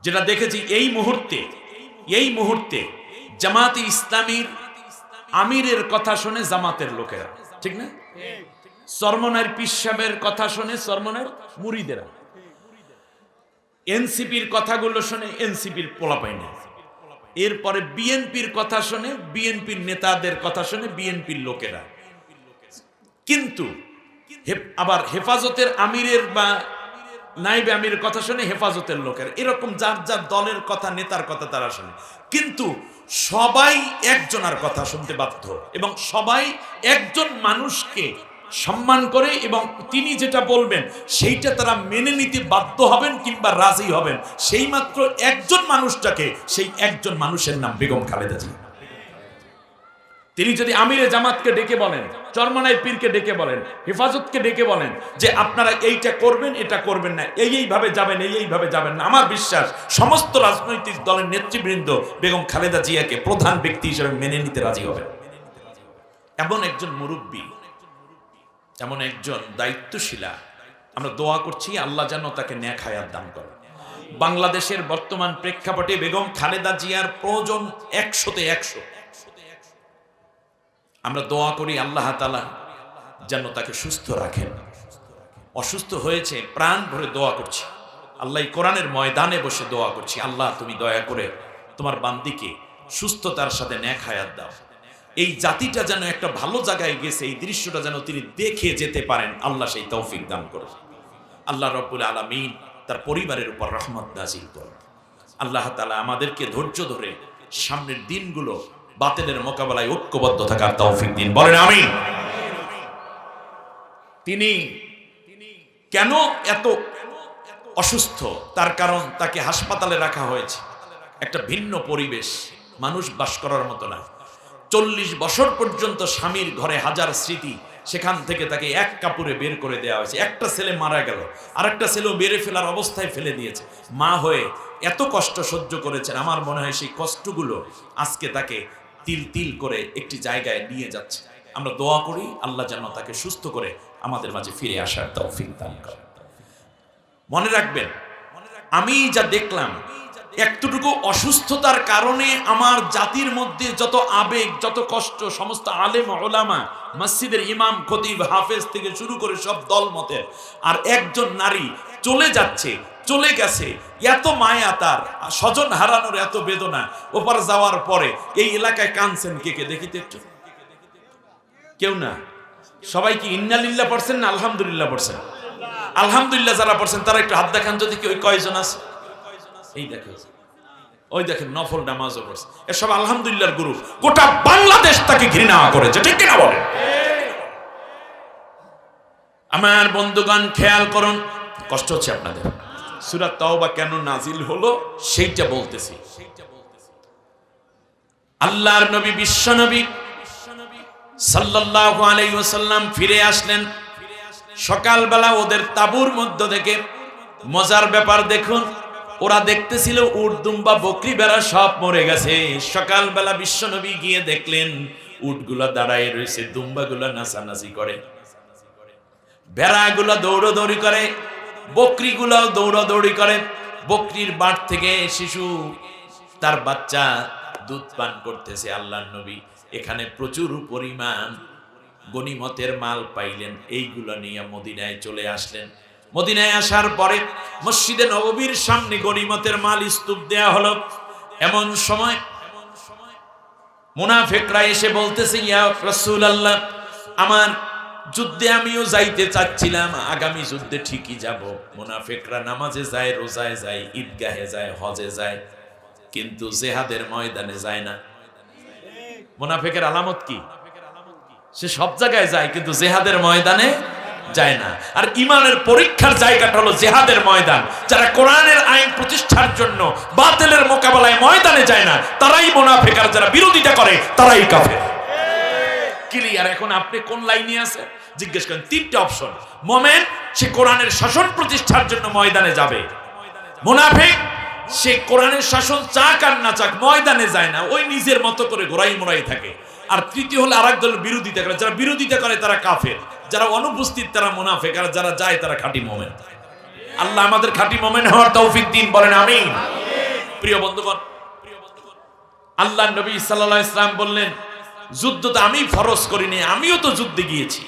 যেটা দেখেছি এই মুহূর্তে জামাতে ইসলামীর আমিরের কথা শুনে জামাতের লোকেরা, ঠিক না? চরমনাইর পীর সাহেবের কথা শুনে চরমনাইর মুরিদেরা, এনসিপির কথাগুলো শুনে এনসিপির পোলাপাইনা, এরপরে বিএনপির কথা শুনে বিএনপির নেতাদের কথা শুনে বিএনপির লোকেরা, কিন্তু আবার হেফাজতের আমিরের বা নাইবে আমিরের কথা শুনে হেফাজতের লোকেরা, এরকম যার যার দলের কথা, নেতার কথা তারা শুনে, কিন্তু সবাই একজনের কথা শুনতে বাধ্য এবং সবাই একজন মানুষকে সম্মান করে এবং তিনি যেটা বলবেন সেইটা তারা মেনে নিতে বাধ্য হবেন কিংবা রাজি হবেন, সেই মাত্র একজন মানুষটাকে, সেই একজন মানুষের নাম বেগম খালেদা জিয়া। তিনি যদি আমিরে জামাতকে ডেকে বলেন, চরমনাই পীরকে ডেকে বলেন, হেফাজতকে ডেকে বলেন যে আপনারা এইটা করবেন, এটা করবেন না, এইভাবে যাবেন, এইভাবে যাবেন না, আমার বিশ্বাস সমস্ত রাজনৈতিক দলের নেতৃবৃন্দ বেগম খালেদা জিয়াকে প্রধান ব্যক্তি হিসেবে মেনে নিতে রাজি হবেন। এমন একজন মুরব্বী, এমন একজন দায়িত্বশীলা, আমরা দোয়া করছি আল্লাহ যেন তাকে নেক হায়াত দান করে। বাংলাদেশের বর্তমান প্রেক্ষাপটে বেগম খালেদা জিয়ার প্রয়োজন 100-তে 100। আমরা দোয়া করি আল্লাহ তাআলা যেন তাকে সুস্থ রাখেন। অসুস্থ হয়েছে, প্রাণ ভরে দোয়া করছি, আল্লাহ কোরআনের ময়দানে বসে দোয়া করছি, আল্লাহ তুমি দয়া করে তোমার বান্দিকে সুস্থতার সাথে নেক হায়াত দাও। এই জাতিটা যেন একটা ভালো জায়গায় গেছে, এই দৃশ্যটা যেন তিনি দেখে যেতে পারেন, আল্লাহ সেই তৌফিক দান করে। আল্লাহ রাব্বুল আলামিন তার পরিবারের উপর রহমত নাজিল করেন। আল্লাহ তাআলা আমাদেরকে ধৈর্য ধরে সামনের দিনগুলো বাতিলের মোকাবেলায় ঐক্যবদ্ধ থাকার তৌফিক দিন, বলেন আমিন। তিনি কেন এত অসুস্থ, তার কারণ তাকে হাসপাতালে রাখা হয়েছে, একটা ভিন্ন পরিবেশ, মানুষ বাস করার মতো না। 40 বছর পর্যন্ত স্বামীর ঘরে হাজার স্মৃতি, সেখান থেকে তাকে এক কাপড়ে বের করে দেওয়া হয়েছে। একটা ছেলে মারা গেল, আরেকটা ছেলেও বেড়ে ফেলার অবস্থায় ফেলে দিয়েছে। মা হয়ে এত কষ্ট সহ্য করেছেন, আমার মনে হয় সেই কষ্টগুলো আজকে তাকে তিল তিল করে একটি জায়গায় নিয়ে যাচ্ছে। আমরা দোয়া করি আল্লাহ যেন তাকে সুস্থ করে আমাদের মাঝে ফিরে আসার তৌফিক দান করেন। মনে রাখবেন, আমি যা দেখলাম, একটুকু অসুস্থতার কারণে আমার জাতির মধ্যে যত আবেগ, যত কষ্ট, সমস্ত আলেম ওলামা, মসজিদের ইমাম, খতিব, হাফেজ থেকে শুরু করে সব দল মতের, আর একজন নারী চলে যাচ্ছে, চলে গেছে, এত মায়া, তার স্বজন হারানোর এত বেদনা, ওপার যাওয়ার পরে এই এলাকায় কাঁদছেন কে কে দেখিতে একটু? কেউ না। সবাই কি ইন্নালিল্লাহ পড়ছেন না আলহামদুলিল্লাহ পড়ছেন? আলহামদুলিল্লাহ যারা পড়ছেন তারা একটু হাত দেখান যদি, কি ওই কয়জন আছে? এই দেখেন, ওই দেখেন নফল নামাজও পড়ছে, এসব আলহামদুলিল্লাহর গুরু। গোটা বাংলাদেশ তাকে ঘৃণা করেছে, ঠিক কিনা বলেন? আমার বন্ধুগণ খেয়াল করুন, কষ্ট হচ্ছে আপনাদের। সূরা তাওবা কেন নাজিল হলো সেইটা বলতেছি। আল্লাহর নবী, বিশ্ব নবী সাল্লাল্লাহু আলাইহি ওয়াসাল্লাম ফিরে আসলেন সকালবেলা ওদের তাঁবুর মধ্য থেকে। মজার ব্যাপার দেখুন, ওরা দেখতেছিল উট দুম্বা বকরি বেড়া সব মরে গেছে। সকালবেলা বিশ্বনবী গিয়ে দেখলেন উটগুলা দাঁড়ায় রয়েছে, দুম্বাগুলা নাচানাচি করে, ভেড়াগুলা দৌড়াদৌড়ি করে, বকরিগুলাও দৌড়াদৌড়ি করে। বকরির বাট থেকে শিশু তার বাচ্চা দুধ পান করতেছে। আল্লাহর নবী এখানে প্রচুর পরিমাণ গনিমতের মাল পাইলেন, এইগুলো নিয়ে মদিনায় চলে আসলেন। মদিনায় আসার পরে মসজিদে নববীর সামনে গনিমতের মাল স্তূপ দেয়া হলো। এমন সময় মুনাফিকরা এসে বলতেছে, ইয়া রাসূলুল্লাহ, আমার যুদ্ধে আমিও যাইতে চাচ্ছিলাম, আগামী যুদ্ধে ঠিকই যাব। মুনাফিকরা নামাজে যায়, রোজায় যায়, ঈদগাহে যায়, হজে যায়, কিন্তু জিহাদের ময়দানে যায় না। মুনাফিকের আলামত কি? সে সব জায়গায় যায় কিন্তু জিহাদের ময়দানে যায় না। আর ইমানের পরীক্ষার জায়গাটা হলো জিহাদের ময়দান। যারা কোরআনের আইন প্রতিষ্ঠার জন্য বাতিলের মোকাবেলায় ময়দানে যায় না, তারাই মুনাফিক। আর যারা বিরোধিতা করে তারাই কাফের। ক্লিয়ার? এখন আপনি কোন লাইনে আছেন জিজ্ঞেস করেন। তিনটা অপশন। মুমিন সে কোরআনের শাসন প্রতিষ্ঠার জন্য ময়দানে যাবে, মুনাফিক সে কোরআনের শাসন চাক আর না চাক ময়দানে যায় না, ওই নিজের মতো করে গোড়াই মোড়াই থাকে। আর তৃতীয় হলো আরেক দল বিরোধিতা করে। যারা বিরোধিতা করে তারা কাফের, যারা অনুপস্থিত তারা মুনাফিক, আর যারা যায় তারা খাঁটি মুমিন। আল্লাহ আমাদের খাঁটি মুমিন হওয়ার তৌফিক দিন, বলেন আমিন। প্রিয় বন্ধুগণ, আল্লাহ নবী সাল্লাল্লাহু আলাইহি ওয়াসাল্লাম বললেন, যুদ্ধ তো আমি ফরজ করিনি, আমিও তো যুদ্ধে গিয়েছি,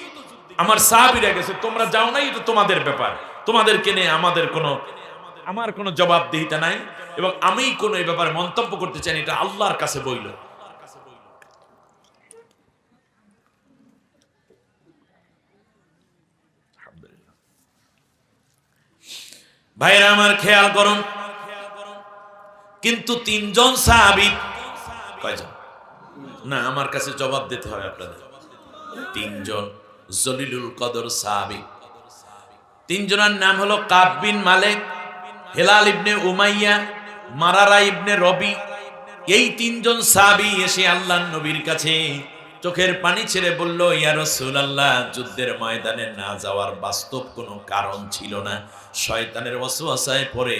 আমার সাহাবীরা গেছে, তোমরা যাও নাই, এটা তোমাদের ব্যাপার, তোমাদেরকে নিয়ে আমার কোনো জবাবদিহিতা নাই, এবং আমি কোনো এই ব্যাপারে মন্তব্য করতে চাই না, এটা আল্লাহর কাছে বইল। ভাইরা আমার খেয়াল করুন, কিন্তু তিনজন সাহাবী, কয়জন? না, আমার কাছে জবাব দিতে হয় আপনাদের। তিনজন জলিলুল কদর সাহাবী। তিনজনের নাম হলো কাব বিন মালিক, হেলাল ইবনে উমাইয়া, মারারা ইবনে রবি। এই তিনজন সাহাবী এসে আল্লাহর নবীর কাছে চোখের পানি ছেড়ে বলল, ইয়া রাসূলুল্লাহ, যুদ্ধের ময়দানে না যাওয়ার বাস্তব কোনো কারণ ছিল না, শয়তানের ওয়াসওয়াসায় পড়ে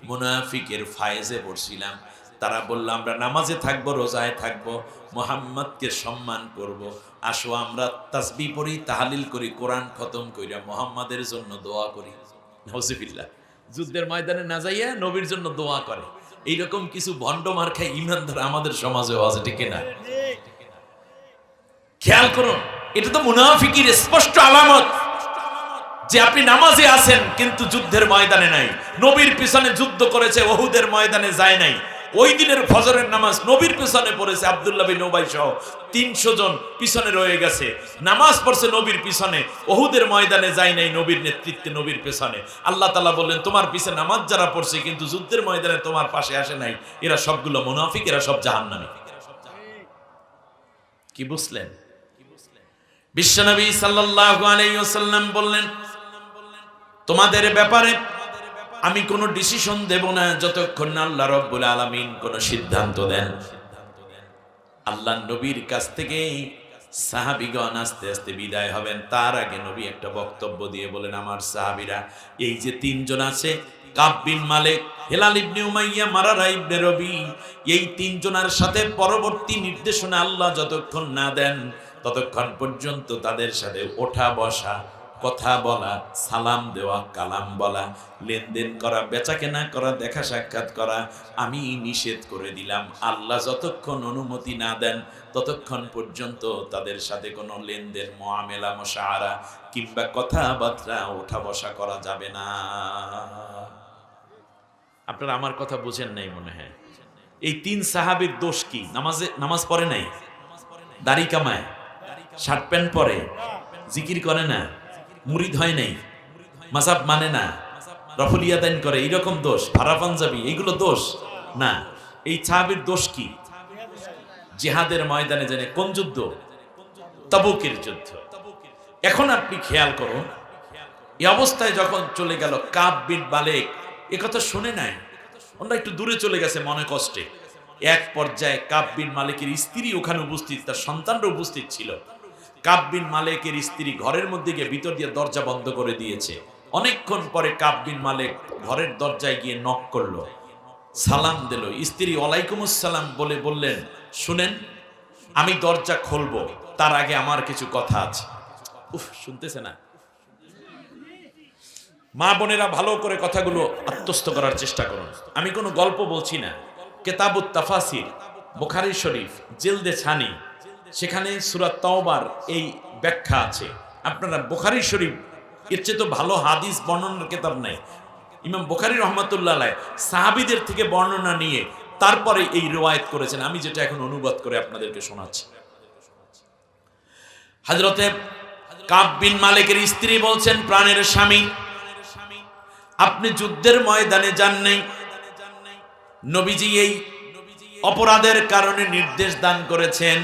মুনাফিকের ফায়েজে পড়ছিলাম। তারা বলল, আমরা নামাজে থাকবো, রোজায় থাকবো, মুহাম্মদকে সম্মান করব, আসো আমরা তাসবিহ পড়ি, তাহলিল করি, কোরআন খতম কইরা মুহাম্মাদের জন্য দোয়া করি। নাউজুবিল্লাহ। যুদ্ধের ময়দানে না যাইয়া নবীর জন্য দোয়া করে। এইরকম কিছু ভণ্ড মার্কা ইমানদার আমাদের সমাজেও আছে, ঠিক না? খেয়াল করুন, এটা তো মুনাফিকের স্পষ্ট আলামত যে আপনি নামাজে আছেন কিন্তু যুদ্ধের ময়দানে নাই। নবীর পিছনে যুদ্ধ করেছে, উহুদের ময়দানে যায় নাই। ওই দিনের ফজরের নামাজ নবীর পিছনে পড়েছে, আব্দুল্লাহ বিন উবাই সহ 300 জন পিছনে রয়ে গেছে, নামাজ পড়ছে নবীর পিছনে, উহুদের ময়দানে যায় নাই, নবীর নেতৃত্বে, নবীর পিছনে। আল্লাহ তাআলা বললেন, তোমার পিছনে নামাজ যারা পড়ছে কিন্তু যুদ্ধের ময়দানে তোমার পাশে আসে নাই, এরা সবগুলো মুনাফিক, এরা সব জাহান্নামী। কি বুঝলেন? বিশ্বনবী সাল্লাল্লাহু আলাইহি ওয়াসাল্লাম বললেন, তোমাদের ব্যাপারে আমি কোনো ডিসিশন দেব না যতক্ষণ না আল্লাহ রাব্বুল আলামিন কোনো সিদ্ধান্ত দেন। আল্লাহ নবীর কাছ থেকে সাহাবীগণ আস্তে আস্তে বিদায় হবেন, তার আগে নবী একটা বক্তব্য দিয়ে বলেন, আমার সাহাবীরা, এই যে তিনজন আছে, কাব বিন মালিক, হেলাল ইবনে উমাইয়া, মারারা ইবনে রবি, এই তিনজনের সাথে পরবর্তী নির্দেশনা আল্লাহ যতক্ষণ না দেন ততক্ষণ পর্যন্ত তাদের সাথে ওঠা বসা, কথা বলা, সালাম দেওয়া, কালাম বলা, লেনদেন করা, বেচাকেনা করা, দেখা সাক্ষাৎ করা আমি নিষেধ করে দিলাম। আল্লাহ যতক্ষণ অনুমতি না দেন ততক্ষণ পর্যন্ত তাদের সাথে কোনো লেনদেন, মুআমেলা, মুশাআরা কিংবা কথাবার্তা, ওঠা বসা করা যাবে না। আপনারা আমার কথা বুঝেন নাই মনে হয়। এই তিন সাহাবীর দোষ কি? নামাজ পড়ে নাই, দাড়ি কামায়, শার্ট প্যান্ট পরে, জিকির করে না, মুরিদ হয় নাই, মাযহাব মানে না, রফুলিয়াদান করে, এইরকম দোষ, ভাড়া পাঞ্জাবি, এইগুলো দোষ না। এই সাহাবীর দোষ কি? জিহাদের ময়দানে জানে কোন যুদ্ধ? তাবুকের যুদ্ধ। এখন আপনি খেয়াল করুন, এই অবস্থায় যখন চলে গেল কাব বিন মালিক, এ কথা শুনে নাই, ওরা একটু দূরে চলে গেছে মনে কষ্টে। এক পর্যায়ে কাব বিন মালিকের স্ত্রী ওখানে উপস্থিত, তার সন্তানরা উপস্থিত ছিল। কাব বিন মালিকের স্ত্রী ঘরের মধ্যে গিয়ে ভিতর দিয়ে দরজা বন্ধ করে দিয়েছে, অনেকক্ষণ পরে কাব বিন মালিক ঘরের দরজায় গিয়ে নক করলো, সালাম দিল। স্ত্রী ওয়ালাইকুমুস সালাম বলে বললেন, শুনেন, আমি দরজা খুলবো, তার আগে আমার কিছু কথা আছে। উফ, শুনতেছে না? মা বোনেরা ভালো করে কথাগুলো আত্মস্থ করার চেষ্টা করুন। আমি কোনো গল্প বলছি না। কেতাবুত তাফাসির, বুখারী শরীফ, জিলদে ছানি, সেখানে সূরা তাওবার এই ব্যাখ্যা আছে। আপনারা বুখারী শরীফ, এর চেয়ে তো ভালো হাদিস বর্ণনার কিতাব নাই। ইমাম বুখারী রহমাতুল্লাহ আলাইহি সাহাবীদের থেকে বর্ণনা নিয়ে তারপরে এই রিওয়ায়াত করেছেন। আমি যেটা এখন অনুবাদ করে আপনাদেরকে শোনাচ্ছি। হযরতে কাব বিন মালিকের স্ত্রী বলছেন, প্রাণের স্বামী, আপনি যুদ্ধের ময়দানে যান নাই। নবীজি এই অপরাধের কারণে নির্দেশ দান করেছেন,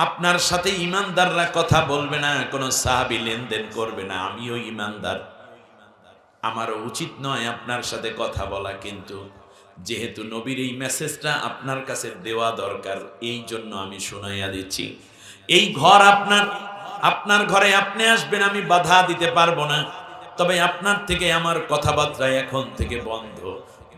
আপনার সাথে ঈমানদাররা কথা বলবে না, কোন সাহাবী লেনদেন করবে না। আমিও ঈমানদার, আমারও উচিত নয় আপনার সাথে কথা বলা, কিন্তু যেহেতু নবীর এই মেসেজটা আপনার কাছে দেওয়া দরকার, এই জন্য আমি শুনাইয়া দিচ্ছি। এই ঘর আপনার, আপনার ঘরে আপনি আসবেন, আমি বাধা দিতে পারবো না। তবে আপনার থেকে আমার কথাবার্তা এখন থেকে বন্ধ।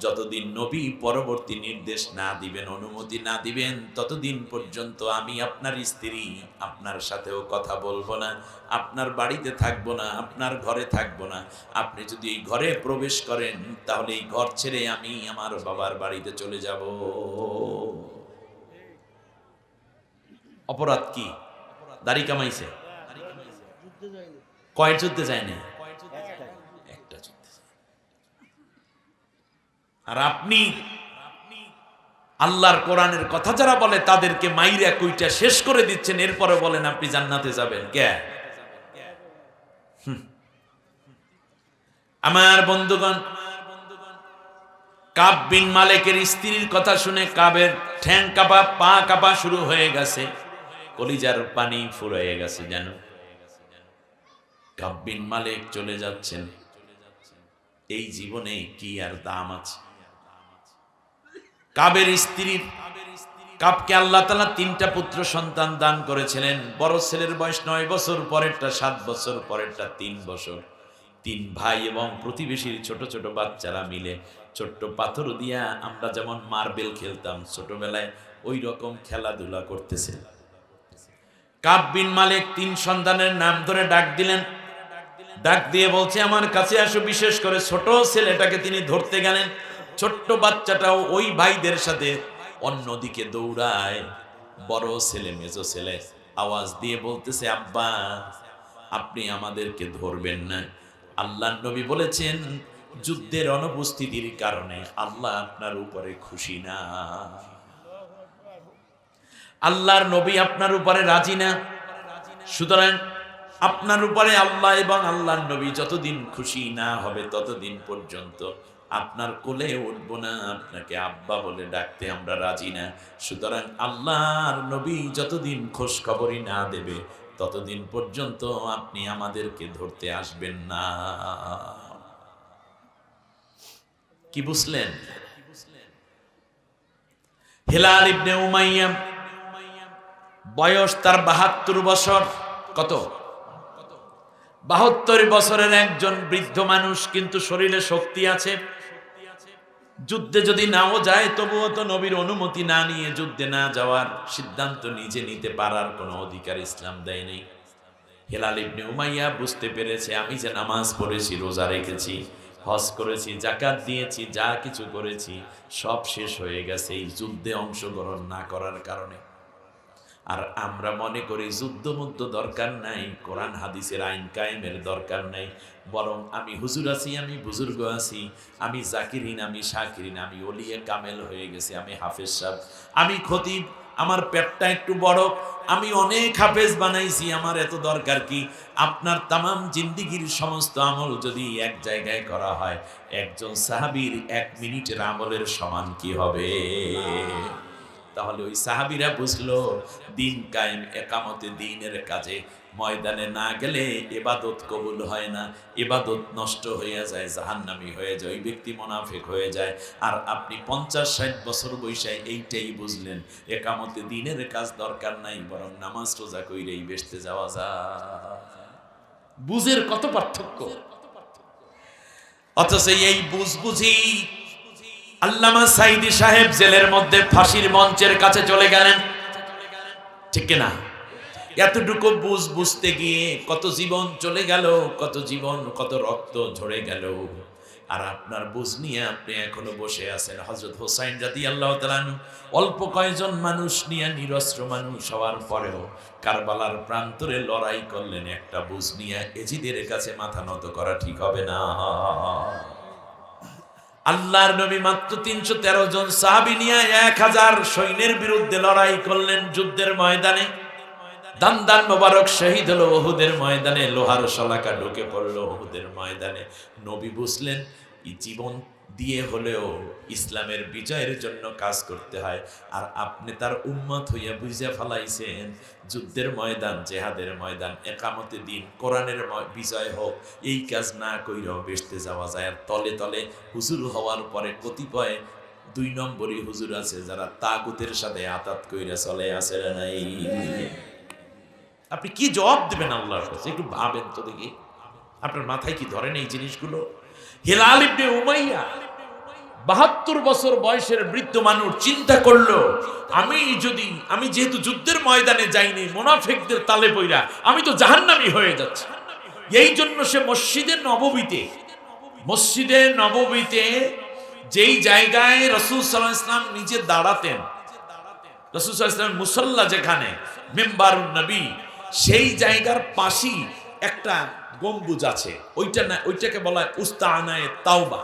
যতদিন নবী পরবর্তী নির্দেশ না দিবেন, অনুমতি না দিবেন, ততদিন পর্যন্ত আমি আপনার স্ত্রী আপনার সাথেও কথা বলবো না, আপনার বাড়িতে থাকবো না, আপনার ঘরে থাকবো না। আপনি যদি এই ঘরে প্রবেশ করেন, তাহলে এই ঘর ছেড়ে আমি আমার বাবার বাড়িতে চলে যাব। অপরাধ কি? দাড়ি কামাইছে। কয় যুদ্ধে যায়নি? একটা যুদ্ধে। আর আপনি আল্লাহর কোরআনের কথা যারা বলে তাদেরকে মাইরা কুইটা শেষ করে দিচ্ছেন, এরপরে বলেন আপনি জান্নাতে যাবেন। কে? আমার বন্ধুগণ, কাব বিন মালিকের স্ত্রীর কথা শুনে কাবের ঠ্যাং কাঁপা, পা কাঁপা শুরু হয়ে গেছে, কলিজার পানি ফুরিয়ে গেছে। যেন কাব বিন মালিক চলে যাচ্ছেন, এই জীবনে কি আর দাম আছে? কাবের স্ত্রীর, কাবকে আল্লাহ তাআলা 3টা পুত্র সন্তান দান করেছিলেন। বড় ছেলের বয়স 9 বছর, পরেরটা 7 বছর, পরেরটা 3 বছর। 3 ভাই এবং প্রতিবেশীর ছোট ছোট বাচ্চারা মিলে ছোট্ট পাথর দিয়া আমরা যেমন মার্বেল খেলতাম ছোটবেলায়, ওই রকম খেলাধুলা করতেছে। কাব বিন মালিক 3 সন্তানের নাম ধরে ডাক দিলেন, ডাক দিয়ে বলছে, আমার কাছে আসো। বিশেষ করে ছোট ছেলেটাকে তিনি ধরতে গেলেন, ছোট্ট বাচ্চাটাও ওই ভাইদের সাথে অন্যদিকে দৌড়ায়। বড় ছেলে, মেজো ছেলে আওয়াজ দিয়ে বলতেছে, আব্বা আপনি আমাদেরকে ধরবেন না। আল্লাহর নবী বলেছেন, যুদ্ধের অনুপস্থিতির কারণে আল্লাহ আপনার উপরে খুশি না, আল্লাহর নবী আপনার উপরে রাজি না। সুতরাং আপনার উপরে আল্লাহ এবং আল্লাহর নবী যতদিন খুশি না হবে, ততদিন পর্যন্ত আপনার কোলে উঠব না, আপনাকে আব্বা বলে ডাকতে আমরা রাজি না। সুতরাং আল্লাহর নবী যতদিন খোঁজ খবরই না দেবে, ততদিন পর্যন্ত আপনি আমাদেরকে ধরতে আসবেন না। কি বুঝলেন? হিলাল ইবনে উমাইয়া, বয়স তার 72 বছর। কত? 72 বছরের একজন বৃদ্ধ মানুষ, কিন্তু শরীরে শক্তি আছে। যুদ্ধে যদি নাও যায়, তবুও তো নবীর অনুমতি না নিয়ে যুদ্ধে না যাওয়ার সিদ্ধান্ত নিজে নিতে পারার কোনো অধিকার ইসলাম দেয় নেই। হিলাল ইবনে উমাইয়া বুঝতে পেরেছে, আমি যে নামাজ পড়েছি, রোজা রেখেছি, হজ করেছি, যাকাত দিয়েছি, যা কিছু করেছি সব শেষ হয়ে গেছে এই যুদ্ধে অংশগ্রহণ না করার কারণে। আর আমরা মনে করি যুদ্ধ মুদ্ধ দরকার নাই, কোরআন হাদিসের আইন কায়েমের দরকার নাই, বরং আমি হুজুর আছি, আমি বুজুর্গ আছি, আমি জাকিরিন, আমি শাকিরিন, আমি ওলিয়ে কামেল হয়ে গেছি, আমি হাফেজ সাহেব, আমি খতিব, আমার পেটটা একটু বড়, আমি অনেক হাফেজ বানাইছি, আমার এত দরকার কি? আপনার তামাম জিন্দিগির সমস্ত আমল যদি এক জায়গায় করা হয়, একজন সাহাবীর 1 মিনিটের আমলের সমান কি হবে? তাহলে ওই সাহাবীরা বুঝলো, দিন কায়েম, একামতে দিনের কাজে ময়দানে না গেলে ইবাদত কবুল হয় না, ইবাদত নষ্ট হয়ে যায়, জাহান্নামী হয়ে যায়, ওই ব্যক্তি মুনাফিক হয়ে যায়। আর আপনি 50-60 বছর বয়সে এইটাই বুঝলেন, একামতে দিনের কাজ দরকার নাই, বরং নামাজ রোজা কইরেই বেহেশতে যাওয়া যায়। বুঝের কত পার্থক্য! অথচ এই বুঝবুঝি আল্লামা সাইদি সাহেব জেলের মধ্যে ফাঁসির মঞ্চের কাছে চলে গেলেন, ঠিক কিনা? এতটুকু বুঝতে গিয়ে কত জীবন চলে গেল, কত জীবন, কত রক্ত ঝরে গেল। আর আপনার বুঝ নিয়ে আপনি এখনো বসে আছেন। হযরত হোসাইন রাদিয়াল্লাহু তাআলা আনহু অল্প কয়েকজন মানুষ নিয়ে, নিরস্ত্র মানুষ হওয়ার পরেও কারবালার প্রান্তরে লড়াই করলেন একটা বুঝ নিয়ে। এজিদের কাছে মাথা নত করা ঠিক হবে না। আল্লাহর নবী মাত্র 313 জন সাহাবী নিয়ে 1000 সৈন্যের বিরুদ্ধে লড়াই করলেন যুদ্ধের ময়দানে। দান মোবারক শহীদ হলো উহুদের ময়দানে, লোহার শলাকা ঢুকে পড়লো উহুদের ময়দানে। নবী বুঝলেন এই জীবন দিয়ে হলেও ইসলামের বিজয়ের জন্য কাজ করতে হয়। আর আপনি তার উম্মত হইয়া বুঝে ফেলাইছেন যুদ্ধের ময়দান, জেহাদের ময়দান, একামতে দিন, কোরআনের বিজয় হোক, এই কাজ না কইরাও বেসতে যাওয়া যায়। আর তলে তলে হুজুর হওয়ার পরে কতিপয় 2 নম্বরই হুজুর আছে যারা তাগুতের সাথে আতাত কইরা চলে আসে নাই। আপনি কি জবাব দিবেন আল্লাহর কাছে? একটু ভাবেন তো দেখি, আপনার মাথায় কি ধরেন এই জিনিসগুলো? হিলাল ইবনে উমাইয়া 72 বছর বয়সের বৃদ্ধ মানুষ চিন্তা করলো, আমি যেহেতু যুদ্ধের ময়দানে যাইনি, মুনাফিকদের তালে পইরা আমি তো জাহান্নামী হয়ে যাচ্ছি। এই জন্য সে মসজিদে নববীতে যেই জায়গায় রাসূল সাল্লাল্লাহু আলাইহি ওয়াসাল্লাম নিজে দাঁড়াতেন, রাসূল সাল্লাল্লাহু আলাইহি ওয়াসাল্লাম মুসাল্লা যেখানে, মিম্বারুন নবী, সেই জায়গার পাশেই একটা গম্বুজ আছে। ওইটাকে বলা হয় উস্তানায়ে তাওবা।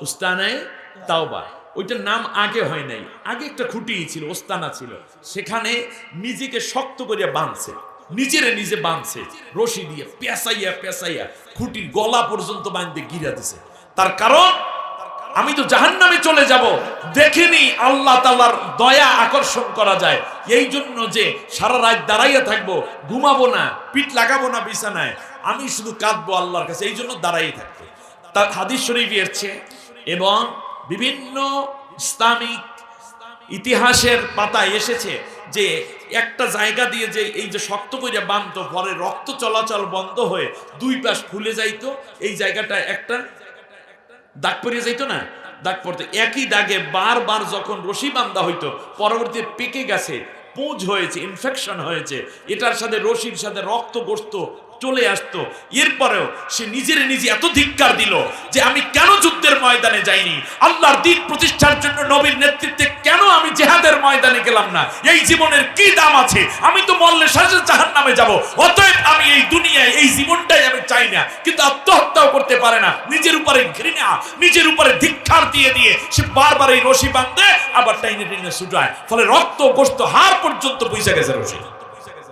উস্তানায়ে তাওবা, ওইটার নাম আগে হয় নাই, আগে একটা খুঁটি ছিল, ওস্তানা ছিল। সেখানে নিজেকে শক্ত করে বাঁধছে, নিজে বাঁধছে রশি দিয়ে, পেঁচাইয়া খুঁটির গলা পর্যন্ত বাঁধতে গিরা দিছে। তার কারণ আমি তো জাহান্নামে চলে যাব, দেখিনি আল্লাহ তাআলার দয়া আকর্ষণ করা যায়। এই জন্য যে সারা রাত দাঁড়াইয়া থাকবো, ঘুমাবো না, পিঠ লাগাবো না বিছানায়, আমি শুধু কাঁদবো আল্লাহর কাছে, এই জন্য দাঁড়াই থাকবো। তার হাদিস শরীফে এসেছে এবং বিভিন্ন ইসলামিক ইতিহাসের পাতায় এসেছে যে একটা জায়গা দিয়ে যে এই যে শক্ত করে বাঁধতো, পরে রক্ত চলাচল বন্ধ হয়ে 2 পাশ ফুলে যাইতো, এই জায়গাটা একটা দাগ পড়ে যাইতো না, দাগ পড়তে একই দাগে বারবার যখন রশি বান্ধা হইতো, পরবর্তীতে পেকে গেছে, পুঁজ হয়েছে, ইনফেকশন হয়েছে, এটার সাথে রশির সাথে রক্ত গোস্ত চলে আসতো। এরপরেও সে নিজে এত ধিক্কার দিল যে আমি কেন যুদ্ধের ময়দানে যাইনি, আল্লাহর দ্বীন প্রতিষ্ঠার জন্য নবীর নেতৃত্বে কেন আমি জিহাদের ময়দানে গেলাম না, এই জীবনের কি দাম আছে, আমি তো মরলে সাথে জাহান্নামে যাব, অতএব আমি এই দুনিয়ায় এই জীবনটাই আমি চাই না। কিন্তু আত্মহত্যাও করতে পারে না, নিজের উপরে ঘৃণা, নিজের উপরে ধিক্কার দিয়ে সে বারবার এই রশি বাঁধে, আবার টাইনে ছুটায়, ফলে রক্ত গোস্ত হাড় পর্যন্ত পয়সা গেছে রশি।